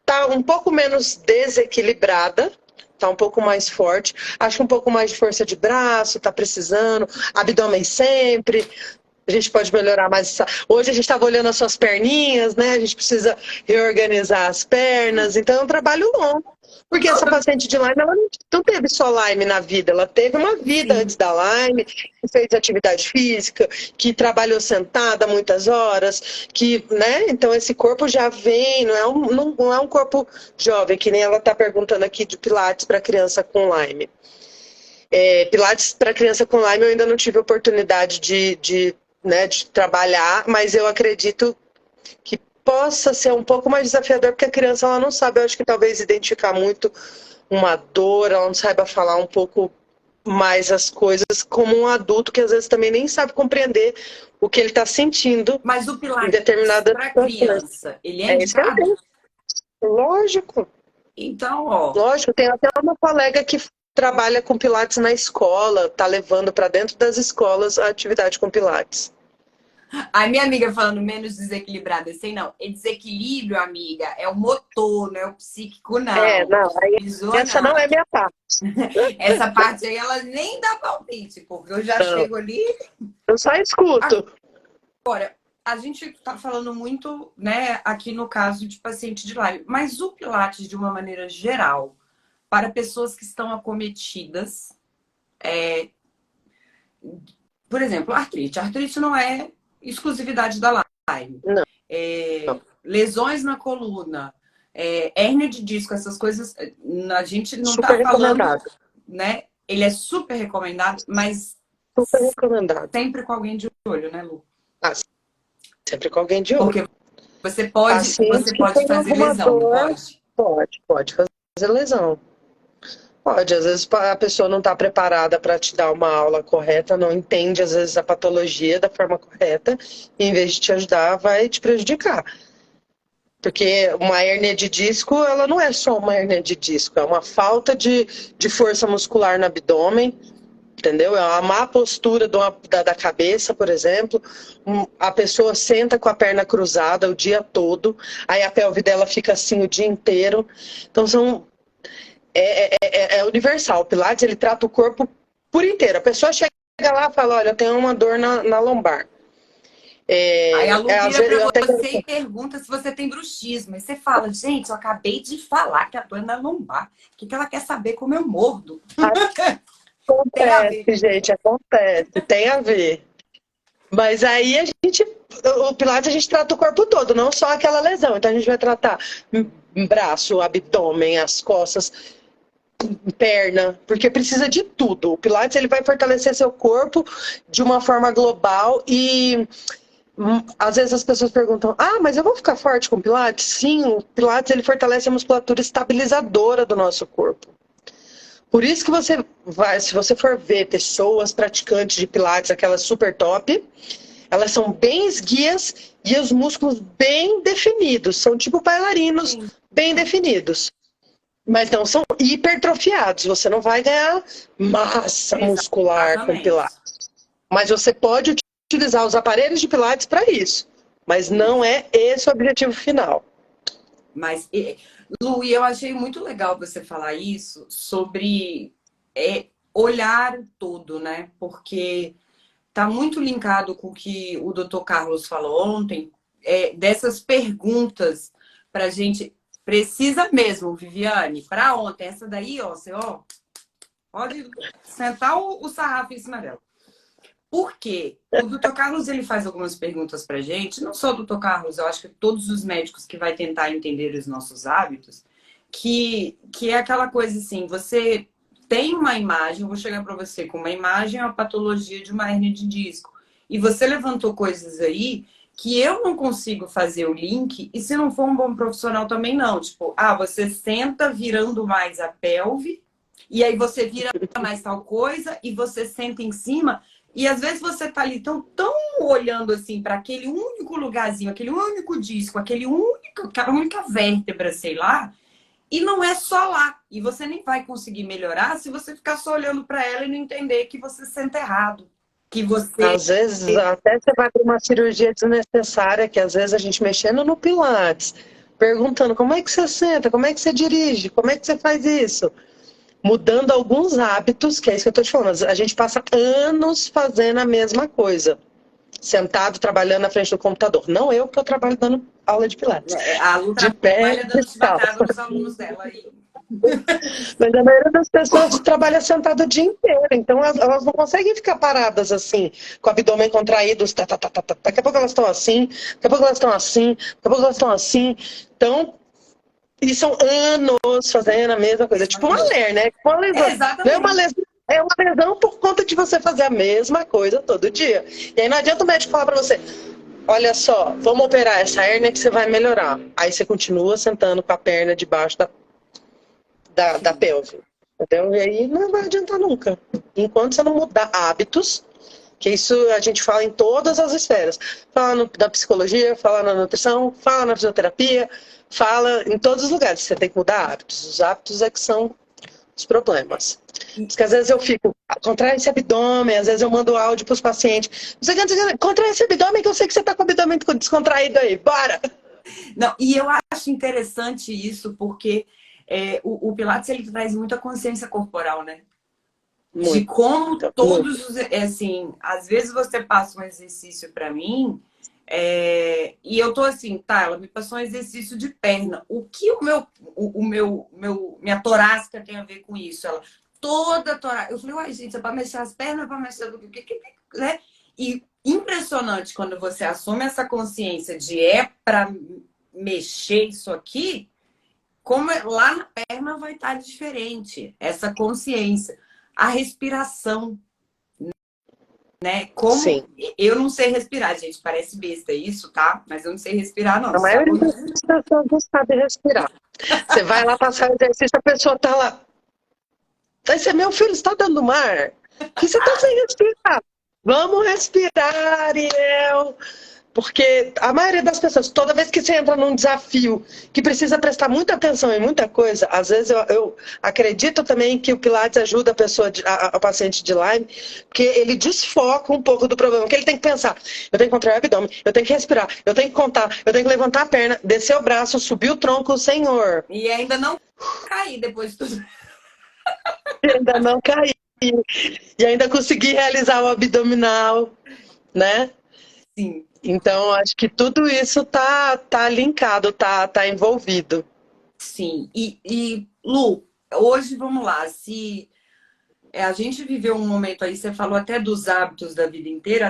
está um pouco menos desequilibrada, tá um pouco mais forte. Acho que um pouco mais de força de braço, tá precisando. Abdômen sempre. A gente pode melhorar mais. Hoje a gente estava olhando as suas perninhas, né? A gente precisa reorganizar as pernas. Então é um trabalho longo. Porque essa paciente de Lyme, ela não teve só Lyme na vida, ela teve uma vida Sim. antes da Lyme, que fez atividade física, que trabalhou sentada muitas horas, que, né? Então esse corpo já vem, não é um corpo jovem, que nem ela está perguntando aqui de Pilates para criança com Lyme. Pilates para criança com Lyme eu ainda não tive oportunidade né, de trabalhar, mas eu acredito que possa ser um pouco mais desafiador, porque a criança ela não sabe, eu acho que talvez identificar muito uma dor, ela não saiba falar um pouco mais as coisas como um adulto que às vezes também nem sabe compreender o que ele está sentindo Mas o em Pilates determinadas para situações. criança, ele é Isso que eu indicado? tenho. Lógico, Então, ó, lógico. Tem até uma colega que trabalha com Pilates na escola, está levando para dentro das escolas a atividade com Pilates. a minha amiga falando menos desequilibrada, assim, não. É desequilíbrio, amiga, é o motor, não é o psíquico, não. Não, aí essa não Visionar. é minha parte. Essa parte aí, ela nem dá palpite, porque eu já Não, chego ali. eu só escuto. Agora, a gente tá falando muito, né, aqui no caso de paciente de Lyme, mas o Pilates, de uma maneira geral, para pessoas que estão acometidas, por exemplo, artrite. Artrite não é exclusividade da Lyme. Não. Lesões na coluna, hérnia de disco, essas coisas, a gente não Super tá falando, recomendado. né? Ele é super recomendado, mas Super recomendado. sempre com alguém de olho, né, Lu? Ah, sempre com alguém de olho. Porque você Paciente que pode tem fazer alguma lesão, não dor, pode? pode fazer lesão. Pode, às vezes a pessoa não está preparada para te dar uma aula correta, não entende às vezes a patologia da forma correta, e em vez de te ajudar, vai te prejudicar. Porque uma hérnia de disco, ela não é só uma hérnia de disco, é uma falta de força muscular no abdômen, entendeu? É uma má postura da cabeça, por exemplo. A pessoa senta com a perna cruzada o dia todo, aí a pelve dela fica assim o dia inteiro. Então é universal. O Pilates, ele trata o corpo por inteiro. A pessoa chega lá e fala, olha, eu tenho uma dor na lombar. Aí a Lu Às vira vezes, pra eu até... você e pergunta se você tem bruxismo. Aí você fala, gente, eu acabei de falar que a dor é na lombar. O que ela quer saber como eu mordo? Tem a ver. Acontece, gente, acontece. Tem a ver. Mas aí o Pilates a gente trata o corpo todo, não só aquela lesão. Então a gente vai tratar braço, abdômen, as costas, perna, porque precisa de tudo. O Pilates ele vai fortalecer seu corpo de uma forma global e às vezes as pessoas perguntam: "Ah, mas eu vou ficar forte com o Pilates?" Sim, o Pilates ele fortalece a musculatura estabilizadora do nosso corpo. Por isso que você vai, se você for ver pessoas praticantes de Pilates, aquelas super top, elas são bem esguias e os músculos bem definidos. São tipo bailarinos Sim. bem definidos. Mas não são hipertrofiados. Você não vai ganhar massa muscular com Exatamente. Pilates. Mas você pode utilizar os aparelhos de Pilates para isso. Mas não é esse o objetivo final. Mas, Lu, eu achei muito legal você falar isso sobre olhar o todo, né? Porque tá muito linkado com o que o Dr. Carlos falou ontem, dessas perguntas pra gente. Precisa mesmo, Viviane, para ontem. Essa daí, ó, você pode sentar o sarrafo em cima dela. Por quê? O Dr. Carlos ele faz algumas perguntas pra gente, não só o Dr. Carlos, eu acho que todos os médicos que vai tentar entender os nossos hábitos, que é aquela coisa assim, você tem uma imagem, eu vou chegar para você com uma imagem, uma patologia de uma hérnia de disco, e você levantou coisas aí que eu não consigo fazer o link, e se não for um bom profissional também não. Tipo, você senta virando mais a pelve, e aí você vira mais tal coisa, e você senta em cima, e às vezes você tá ali tão olhando assim para aquele único lugarzinho, aquele único disco, aquela única vértebra, sei lá, e não é só lá. E você nem vai conseguir melhorar se você ficar só olhando para ela e não entender que você senta errado. Que você... Às vezes, até você vai para uma cirurgia desnecessária, que às vezes a gente mexendo no Pilates, perguntando como é que você senta, como é que você dirige, como é que você faz isso? Mudando alguns hábitos, que é isso que eu estou te falando. A gente passa anos fazendo a mesma coisa. Sentado, trabalhando na frente do computador. Não eu que eu trabalho dando aula de Pilates. A Lu De pé trabalha e dando tal. chibatada nos alunos dela aí. Mas a maioria das pessoas trabalha sentado o dia inteiro, então elas não conseguem ficar paradas assim, com o abdômen contraído, tá, tá, tá, tá, tá. Daqui a pouco elas estão assim, daqui a pouco elas estão assim, daqui a pouco elas estão assim. Então, e são anos fazendo a mesma coisa, tipo uma ler, né? Tipo uma lesão. Não é uma Exatamente. lesão, é uma lesão por conta de você fazer a mesma coisa todo dia. E aí não adianta o médico falar pra você, olha só, vamos operar essa hérnia que você vai melhorar. Aí você continua sentando com a perna debaixo da Sim. pelve. Entendeu? E aí não vai adiantar nunca. Enquanto você não mudar hábitos, que isso a gente fala em todas as esferas. Fala na psicologia, fala na nutrição, fala na fisioterapia, fala em todos os lugares. Você tem que mudar hábitos. Os hábitos é que são os problemas. E, Porque às vezes eu fico, contrai esse abdômen, às vezes eu mando áudio para os pacientes. Contrai esse abdômen que eu sei que você está com o abdômen descontraído aí, bora! não, e eu acho interessante isso, porque o Pilates ele traz muita consciência corporal, né? De Muito, como muito. todos os. Assim, às vezes você passa um exercício para mim. E eu tô assim, tá, ela me passou um exercício de perna. O que minha torácica tem a ver com isso? Ela toda torácica. Eu falei, uai, gente, é para mexer as pernas, para mexer do que, né? E impressionante quando você assume essa consciência de para mexer isso aqui, como lá na perna vai estar diferente, essa consciência. A respiração, né? Como Sim. eu não sei respirar, gente, parece besta isso, tá? Mas eu não sei respirar, não. A Você sabe maioria onde... das pessoas não sabe respirar. Você vai lá passar o exercício, a pessoa tá lá. Aí você, meu filho, está dando mar? Que você tá sem respirar? Vamos respirar, Ariel. Porque a maioria das pessoas, toda vez que você entra num desafio que precisa prestar muita atenção em muita coisa, às vezes eu acredito também que o Pilates ajuda a pessoa, a paciente de Lyme, porque ele desfoca um pouco do problema, porque ele tem que pensar, eu tenho que contrair o abdômen, eu tenho que respirar, eu tenho que contar, eu tenho que levantar a perna, descer o braço, subir o tronco, senhor. E ainda não cair depois de tudo. E ainda não cair. E ainda conseguir realizar o abdominal, né? Sim, Então, acho que tudo isso tá linkado, tá envolvido. sim. Lu, hoje vamos lá. Se a gente viveu um momento aí, você falou até dos hábitos da vida inteira,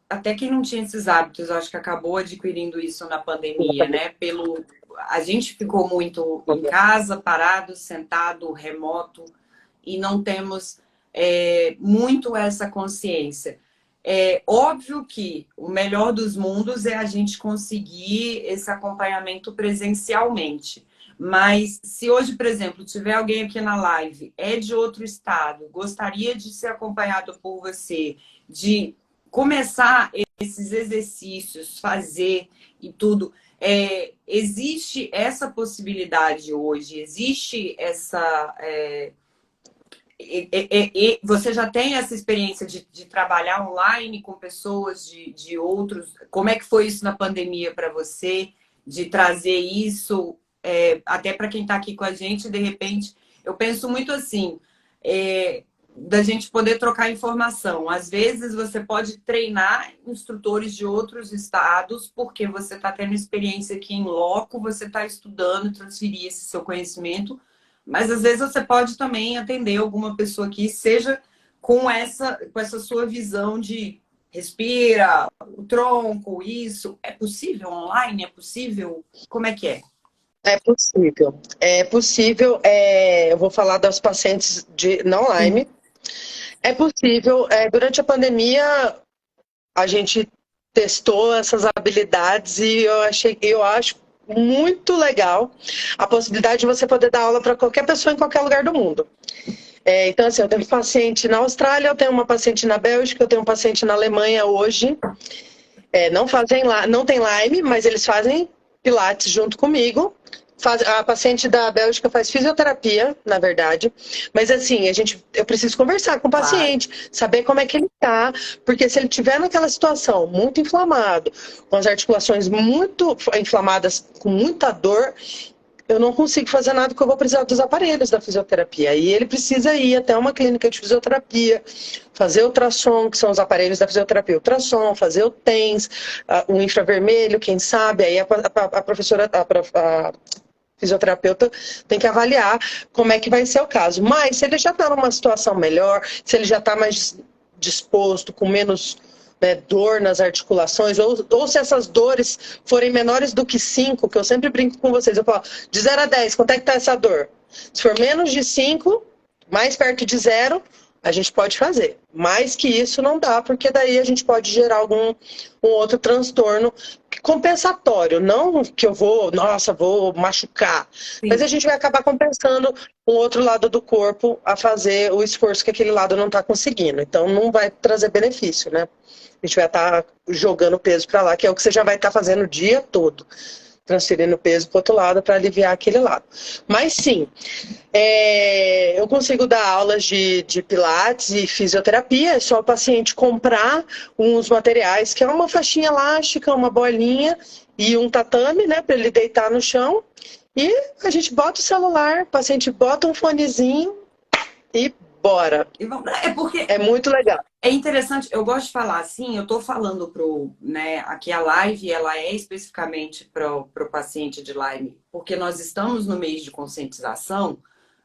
até quem não tinha esses hábitos, eu acho que acabou adquirindo isso na pandemia, né? A gente ficou muito em casa, parado, sentado, remoto, e não temos muito essa consciência. É óbvio que o melhor dos mundos é a gente conseguir esse acompanhamento presencialmente. Mas se hoje, por exemplo, tiver alguém aqui na live, é de outro estado, gostaria de ser acompanhado por você, de começar esses exercícios, fazer e tudo. Existe essa possibilidade hoje, existe essa. Você já tem essa experiência de trabalhar online com pessoas de outros? Como é que foi isso na pandemia para você? De trazer isso, até para quem está aqui com a gente, de repente, eu penso muito assim, da gente poder trocar informação. Às vezes você pode treinar instrutores de outros estados, porque você está tendo experiência aqui em loco, você está estudando, transferir esse seu conhecimento, mas às vezes você pode também atender alguma pessoa que seja com essa sua visão de respira, o tronco, isso. É possível online? É possível? Como é que é? É possível. É possível. Eu vou falar das pacientes de não Sim, Lyme. É possível. Durante a pandemia, a gente testou essas habilidades e eu acho muito legal a possibilidade de você poder dar aula para qualquer pessoa em qualquer lugar do mundo. Então, assim, eu tenho um paciente na Austrália, eu tenho uma paciente na Bélgica, eu tenho um paciente na Alemanha hoje. Não tem Lyme, mas eles fazem Pilates junto comigo. A paciente da Bélgica faz fisioterapia, na verdade. Mas assim, eu preciso conversar com o claro. paciente, saber como é que ele tá, porque se ele tiver naquela situação muito inflamado, com as articulações muito inflamadas, com muita dor, eu não consigo fazer nada porque eu vou precisar dos aparelhos da fisioterapia. E ele precisa ir até uma clínica de fisioterapia, fazer ultrassom, que são os aparelhos da fisioterapia, ultrassom, fazer o TENS, o infravermelho, quem sabe. Aí a professora, fisioterapeuta tem que avaliar como é que vai ser o caso. Mas se ele já está numa situação melhor, se ele já está mais disposto, com menos, né, dor nas articulações, ou se essas dores forem menores do que 5, que eu sempre brinco com vocês, eu falo, de 0 a 10, quanto é que está essa dor? Se for menos de 5, mais perto de 0, a gente pode fazer. Mais que isso não dá, porque daí a gente pode gerar algum outro transtorno compensatório. Não que eu vou machucar. Sim. Mas a gente vai acabar compensando o outro lado do corpo a fazer o esforço que aquele lado não está conseguindo. Então não vai trazer benefício, né? A gente vai estar jogando peso para lá, que é o que você já vai estar fazendo o dia todo. Transferindo peso para o outro lado para aliviar aquele lado. Mas sim, eu consigo dar aulas de pilates e fisioterapia, é só o paciente comprar uns materiais, que é uma faixinha elástica, uma bolinha e um tatame, né, para ele deitar no chão. E a gente bota o celular, o paciente bota um fonezinho e bora. É porque é muito legal. É interessante, eu gosto de falar assim, eu estou falando aqui a live, ela é especificamente pro paciente de Lyme, porque nós estamos no mês de conscientização,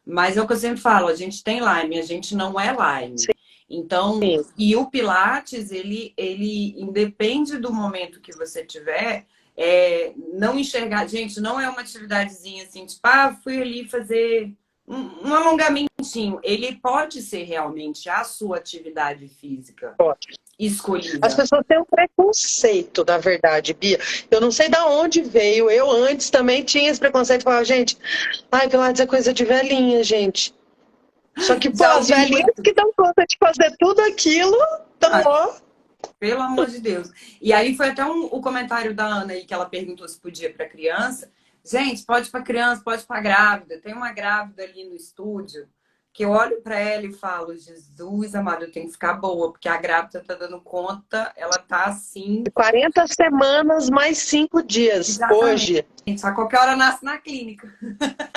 mas é o que eu sempre falo, a gente tem Lyme, a gente não é Lyme. Sim. Então, Sim. E o Pilates, ele independe do momento que você tiver, não enxergar, gente, não é uma atividadezinha assim, tipo, fui ali fazer um alongamentinho. Ele pode ser realmente a sua atividade física escolhida. As pessoas têm um preconceito, na verdade, Bia. Eu não sei de onde veio. Eu antes também tinha esse preconceito. Falava, gente, Pilates é coisa de velhinha, gente. Só que, as velhinhas que dão conta de fazer tudo aquilo, pelo amor de Deus. E aí foi até o comentário da Ana aí, que ela perguntou se podia para criança. Gente, pode para criança, pode para grávida. Tem uma grávida ali no estúdio que eu olho para ela e falo, Jesus amado, eu tenho que ficar boa, porque a grávida tá dando conta, ela tá assim... 40 semanas mais 5 dias. Exatamente. Hoje. A qualquer hora nasce na clínica.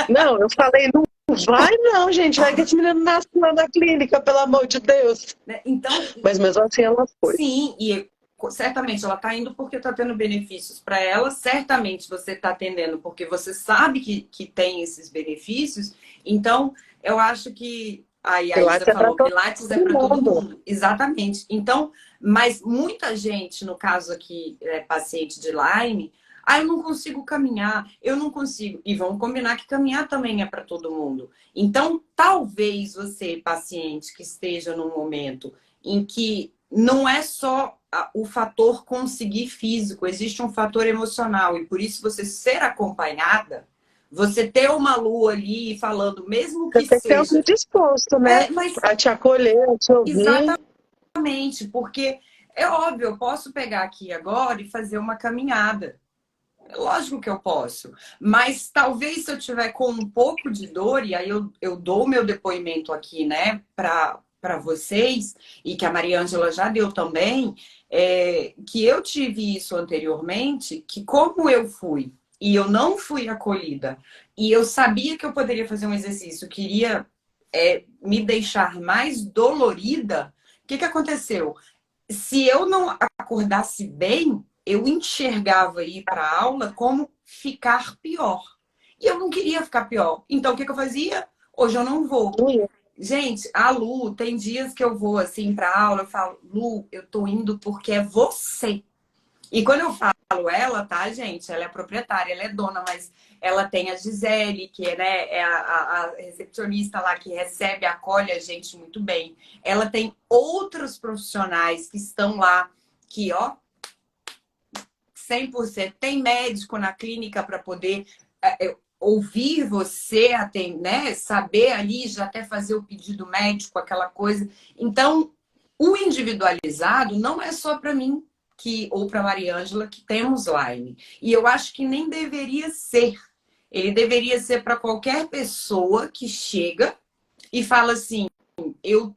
Não, eu falei, não vai não, gente, vai que esse menino nasce lá na clínica, pelo amor de Deus. Então, mas mesmo assim ela foi. Sim, e certamente ela está indo porque está tendo benefícios para ela, certamente você está atendendo porque você sabe que tem esses benefícios. Então, eu acho que... Aí a Isa falou, Pilates é para todo mundo. Exatamente. Então, mas muita gente, no caso aqui, paciente de Lyme, eu não consigo caminhar, eu não consigo. E vamos combinar que caminhar também é para todo mundo. Então, talvez você, paciente, que esteja num momento em que não é só o fator conseguir físico, existe um fator emocional. E por isso você ser acompanhada, você ter uma lua ali falando, mesmo que você seja... Você tem disposto, né? A te acolher, a te ouvir. Exatamente, porque é óbvio, eu posso pegar aqui agora e fazer uma caminhada. Lógico que eu posso, mas talvez se eu tiver com um pouco de dor, e aí eu dou o meu depoimento aqui, né, para vocês, e que a Mariângela já deu também, que eu tive isso anteriormente, que como eu fui, e eu não fui acolhida, e eu sabia que eu poderia fazer um exercício, queria me deixar mais dolorida, o que aconteceu? Se eu não acordasse bem, eu enxergava ir para a aula como ficar pior. E eu não queria ficar pior. Então, o que eu fazia? Hoje eu não vou. Gente, a Lu, tem dias que eu vou assim para a aula, eu falo, Lu, eu tô indo porque é você. E quando eu falo ela, tá, gente? Ela é proprietária, ela é dona, mas ela tem a Gisele, que é a recepcionista lá que recebe, acolhe a gente muito bem. Ela tem outros profissionais que estão lá, que, 100%. Tem médico na clínica para poder ouvir você, né? Saber ali, já até fazer o pedido médico, aquela coisa. Então, o individualizado não é só para mim ou para Mariângela que temos Lyme. E eu acho que nem deveria ser. Ele deveria ser para qualquer pessoa que chega e fala assim, eu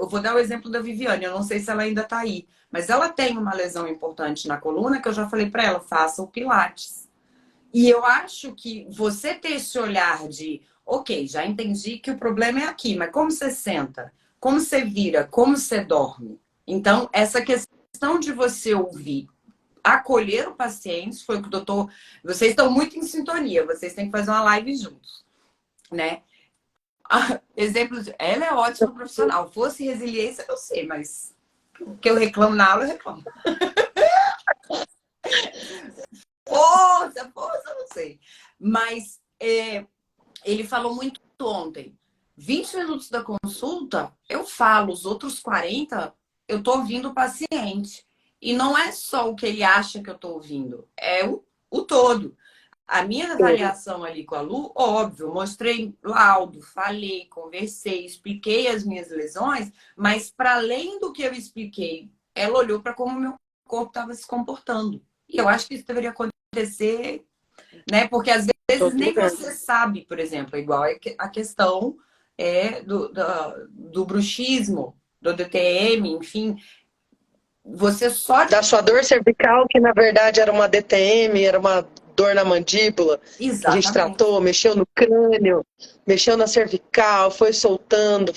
vou dar o exemplo da Viviane, eu não sei se ela ainda está aí, mas ela tem uma lesão importante na coluna que eu já falei para ela, faça o Pilates. E eu acho que você ter esse olhar de, ok, já entendi que o problema é aqui, mas como você senta? Como você vira? Como você dorme? Então, essa questão de você ouvir acolher o paciente, foi o que o doutor... Vocês estão muito em sintonia, vocês têm que fazer uma live juntos, né? Exemplo de... Ela é ótima profissional. Fosse resiliência, eu sei, mas o que eu reclamo na aula, eu reclamo. Força, eu não sei. Mas ele falou muito ontem. 20 minutos da consulta, eu falo. Os outros 40, eu tô ouvindo o paciente. E não é só o que ele acha que eu tô ouvindo. É o todo. A minha avaliação ali com a Lu, óbvio, mostrei laudo, falei, conversei, expliquei as minhas lesões, mas para além do que eu expliquei, ela olhou para como o meu corpo estava se comportando. E eu acho que isso deveria acontecer, né? Porque às vezes nem você sabe, por exemplo, igual a questão do bruxismo, do DTM, enfim, você só... Da sua dor cervical, que na verdade era uma DTM, era uma dor na mandíbula. A gente Exatamente. tratou, mexeu no crânio, mexeu na cervical, foi soltando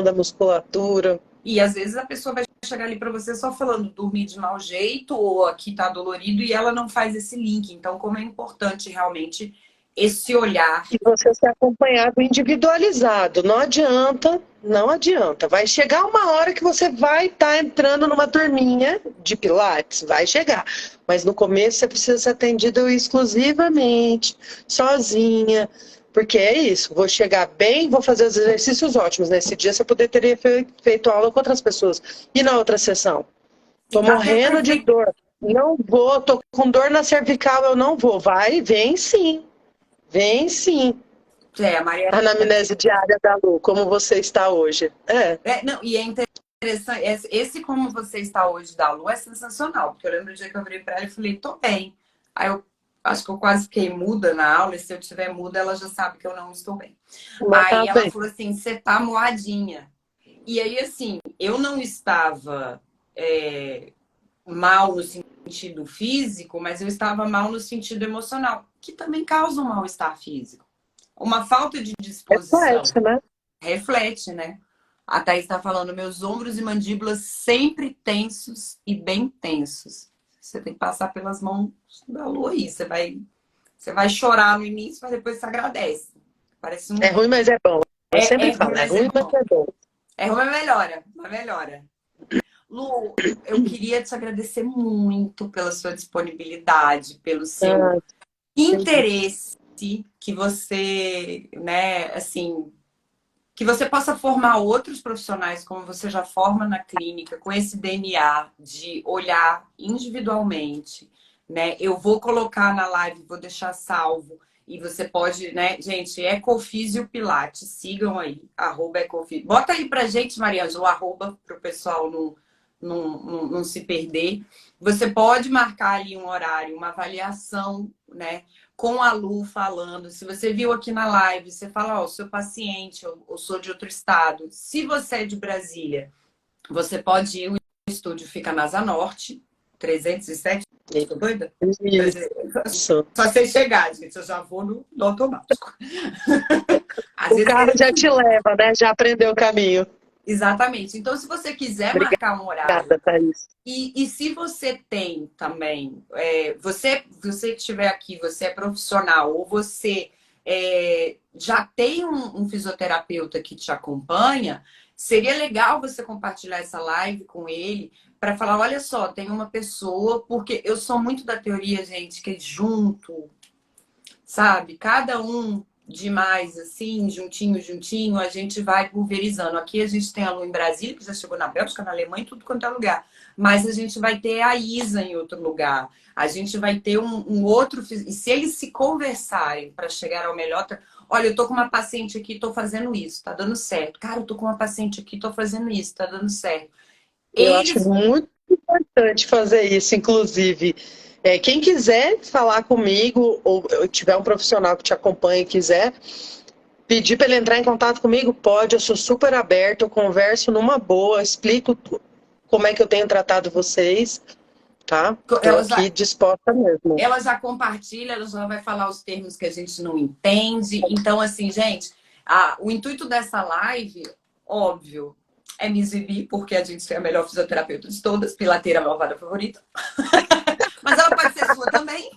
a musculatura. E às vezes a pessoa vai chegar ali para você só falando dormir de mau jeito ou aqui tá dolorido e ela não faz esse link. Então, como é importante realmente esse olhar. E você ser acompanhado individualizado. Não adianta, não adianta. Vai chegar uma hora que você vai estar entrando numa turminha de pilates, vai chegar. Mas no começo você precisa ser atendido exclusivamente, sozinha. Porque é isso, vou chegar bem, vou fazer os exercícios ótimos. Nesse dia você teria feito aula com outras pessoas. E na outra sessão? Tô morrendo de dor. Não vou, tô com dor na cervical, eu não vou. Vai, vem sim. Vem sim. A Maria... Anamnese diária da Lu, como você está hoje. Não, e é interessante, esse como você está hoje da Lu é sensacional, porque eu lembro do dia que eu virei para ela e falei, tô bem. Aí eu acho que eu quase fiquei muda na aula, e se eu tiver muda, ela já sabe que eu não estou bem. Mas Aí tá ela bem. falou assim, você tá moadinha. E aí, assim, eu não estava mal no sentido físico, mas eu estava mal no sentido emocional, que também causa um mal-estar físico. Uma falta de disposição. Reflete, né? Reflete, né? A Thaís está falando, meus ombros e mandíbulas sempre tensos e bem tensos. Você tem que passar pelas mãos da Lua aí. Você vai chorar no início, mas depois você agradece. Parece um... É ruim, mas é bom. Eu sempre ruim, falo, é mas é ruim, mas bom. é bom. É ruim, mas melhora. Mas melhora. Lu, eu queria te agradecer muito pela sua disponibilidade, pelo seu Ah, interesse que você, né, assim, que você possa formar outros profissionais como você já forma na clínica, com esse DNA de olhar individualmente, né? Eu vou colocar na live, vou deixar salvo. E você pode, né, gente, Ecofísio Pilates, sigam aí, @Ecofísio. Bota aí pra gente, Mariângela, o arroba pro pessoal não se perder. Você pode marcar ali um horário, uma avaliação, né? Com a Lu falando. Se você viu aqui na live, você fala, ó, seu paciente, eu sou de outro estado. Se você é de Brasília, você pode ir, o estúdio fica na Asa Norte, 307. Tô doida? isso. Só você chegar, gente, eu já vou no automático. Às O vezes carro já ele... te leva, né? Já aprendeu o caminho. Exatamente. Então, se você quiser marcar um horário, Obrigada, Thaís. e se você tem também, você que estiver aqui, você é profissional, ou você já tem um fisioterapeuta que te acompanha, seria legal você compartilhar essa live com ele para falar, olha só, tem uma pessoa, porque eu sou muito da teoria, gente, que junto, sabe? Cada um demais, assim, juntinho, juntinho, a gente vai pulverizando. Aqui a gente tem a Lu em Brasília, que já chegou na Bélgica, na Alemanha, tudo quanto é lugar. Mas a gente vai ter a Isa em outro lugar. A gente vai ter um outro... E se eles se conversarem para chegar ao melhor... Olha, eu tô com uma paciente aqui, tô fazendo isso, tá dando certo. Cara, eu tô com uma paciente aqui, tô fazendo isso, tá dando certo. Eu acho muito importante fazer isso, inclusive. Quem quiser falar comigo, ou tiver um profissional que te acompanhe e quiser pedir para ele entrar em contato comigo, pode, eu sou super aberto, eu converso numa boa, explico como é que eu tenho tratado vocês, tá? Estou aqui disposta mesmo. Ela já compartilha, ela já vai falar os termos que a gente não entende. Então, assim, gente, o intuito dessa live, óbvio, é me exibir, porque a gente é a melhor fisioterapeuta de todas, pilateira malvada favorita. sua também.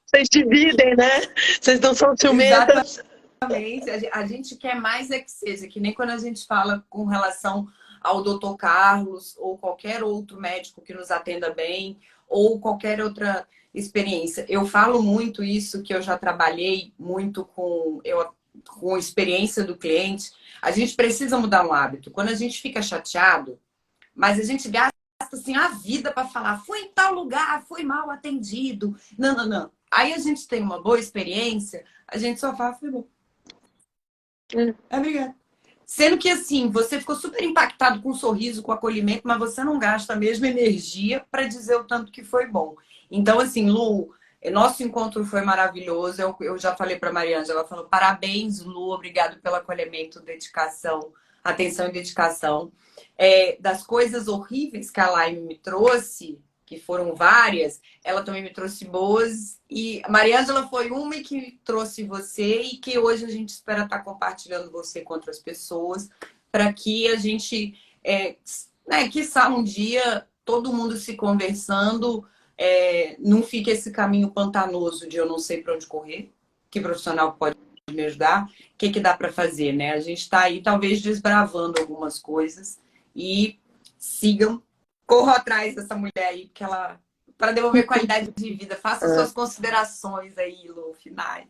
Vocês dividem, né? Vocês não são ciumentas. Exatamente. A gente quer mais é que seja, que nem quando a gente fala com relação ao Dr. Carlos ou qualquer outro médico que nos atenda bem ou qualquer outra experiência. Eu falo muito isso, que eu já trabalhei muito com experiência do cliente. A gente precisa mudar um hábito. Quando a gente fica chateado, mas a gente gasta assim a vida para falar, foi em tal lugar, foi mal atendido. Não, não, não. Aí a gente tem uma boa experiência, a gente só fala, foi bom. Obrigada. Sendo que assim, você ficou super impactado com o sorriso, com o acolhimento, mas você não gasta a mesma energia para dizer o tanto que foi bom. Então, assim, Lu, nosso encontro foi maravilhoso. Eu já falei para a Mariana, ela falou: parabéns, Lu, obrigado pelo acolhimento, dedicação, atenção e dedicação. Das coisas horríveis que a Laime me trouxe, que foram várias, ela também me trouxe boas. E a Mariângela foi uma que trouxe você e que hoje a gente espera estar compartilhando você com outras pessoas para que a gente, quiçá um dia, todo mundo se conversando, não fique esse caminho pantanoso de eu não sei para onde correr, que profissional pode me ajudar, o que dá para fazer, né? A gente está aí talvez desbravando algumas coisas e corram atrás dessa mulher aí, porque ela, para devolver qualidade de vida, faça suas considerações aí, Lu, finais.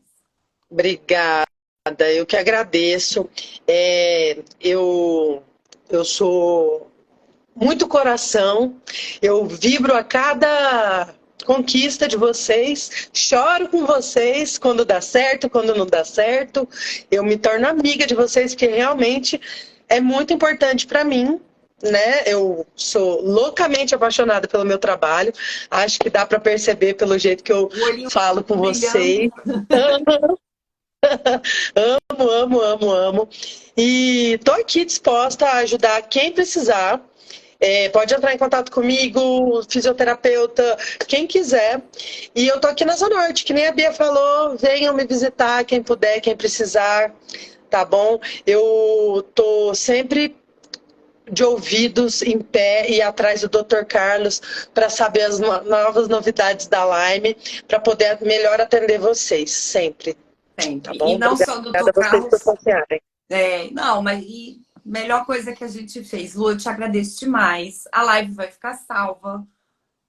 Obrigada, eu que agradeço. Eu sou muito coração, eu vibro a cada conquista de vocês, choro com vocês quando dá certo, quando não dá certo. Eu me torno amiga de vocês, porque realmente é muito importante para mim. Né? Eu sou loucamente apaixonada pelo meu trabalho. Acho que dá para perceber pelo jeito que eu falo com vocês. Amo, amo, amo, amo. E tô aqui disposta a ajudar quem precisar. Pode entrar em contato comigo, fisioterapeuta, quem quiser. E eu tô aqui na Zona Norte, que nem a Bia falou. Venham me visitar, quem puder, quem precisar. Tá bom? Eu tô sempre de ouvidos em pé e atrás do Dr. Carlos para saber as novas novidades da Lyme, para poder melhor atender vocês, sempre. Sempre. Tá bom? E não Obrigada só do Dr. Carlos. por confiarem. Não, mas melhor coisa que a gente fez. Lu, eu te agradeço demais. A live vai ficar salva.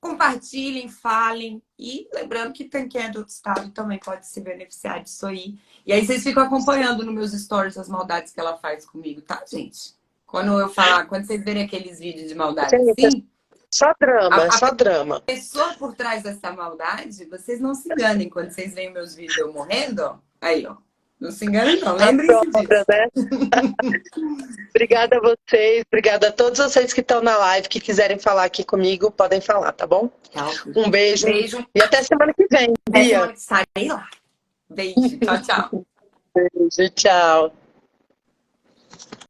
Compartilhem, falem. E lembrando que quem é do outro estado também pode se beneficiar disso aí. E aí vocês ficam acompanhando nos meus stories as maldades que ela faz comigo, tá, gente? Quando vocês verem aqueles vídeos de maldade assim... Só drama, só drama. A pessoa por trás dessa maldade, vocês não se enganem quando vocês veem meus vídeos eu morrendo, ó. Aí, ó. Não se enganem, não. Lembrem-se disso. Né? Obrigada a vocês, obrigada a todos vocês que estão na live, que quiserem falar aqui comigo, podem falar, tá bom? Tá. Um beijo. E até semana que vem. Até semana que estarei lá. Beijo. Tchau, tchau. Beijo, tchau.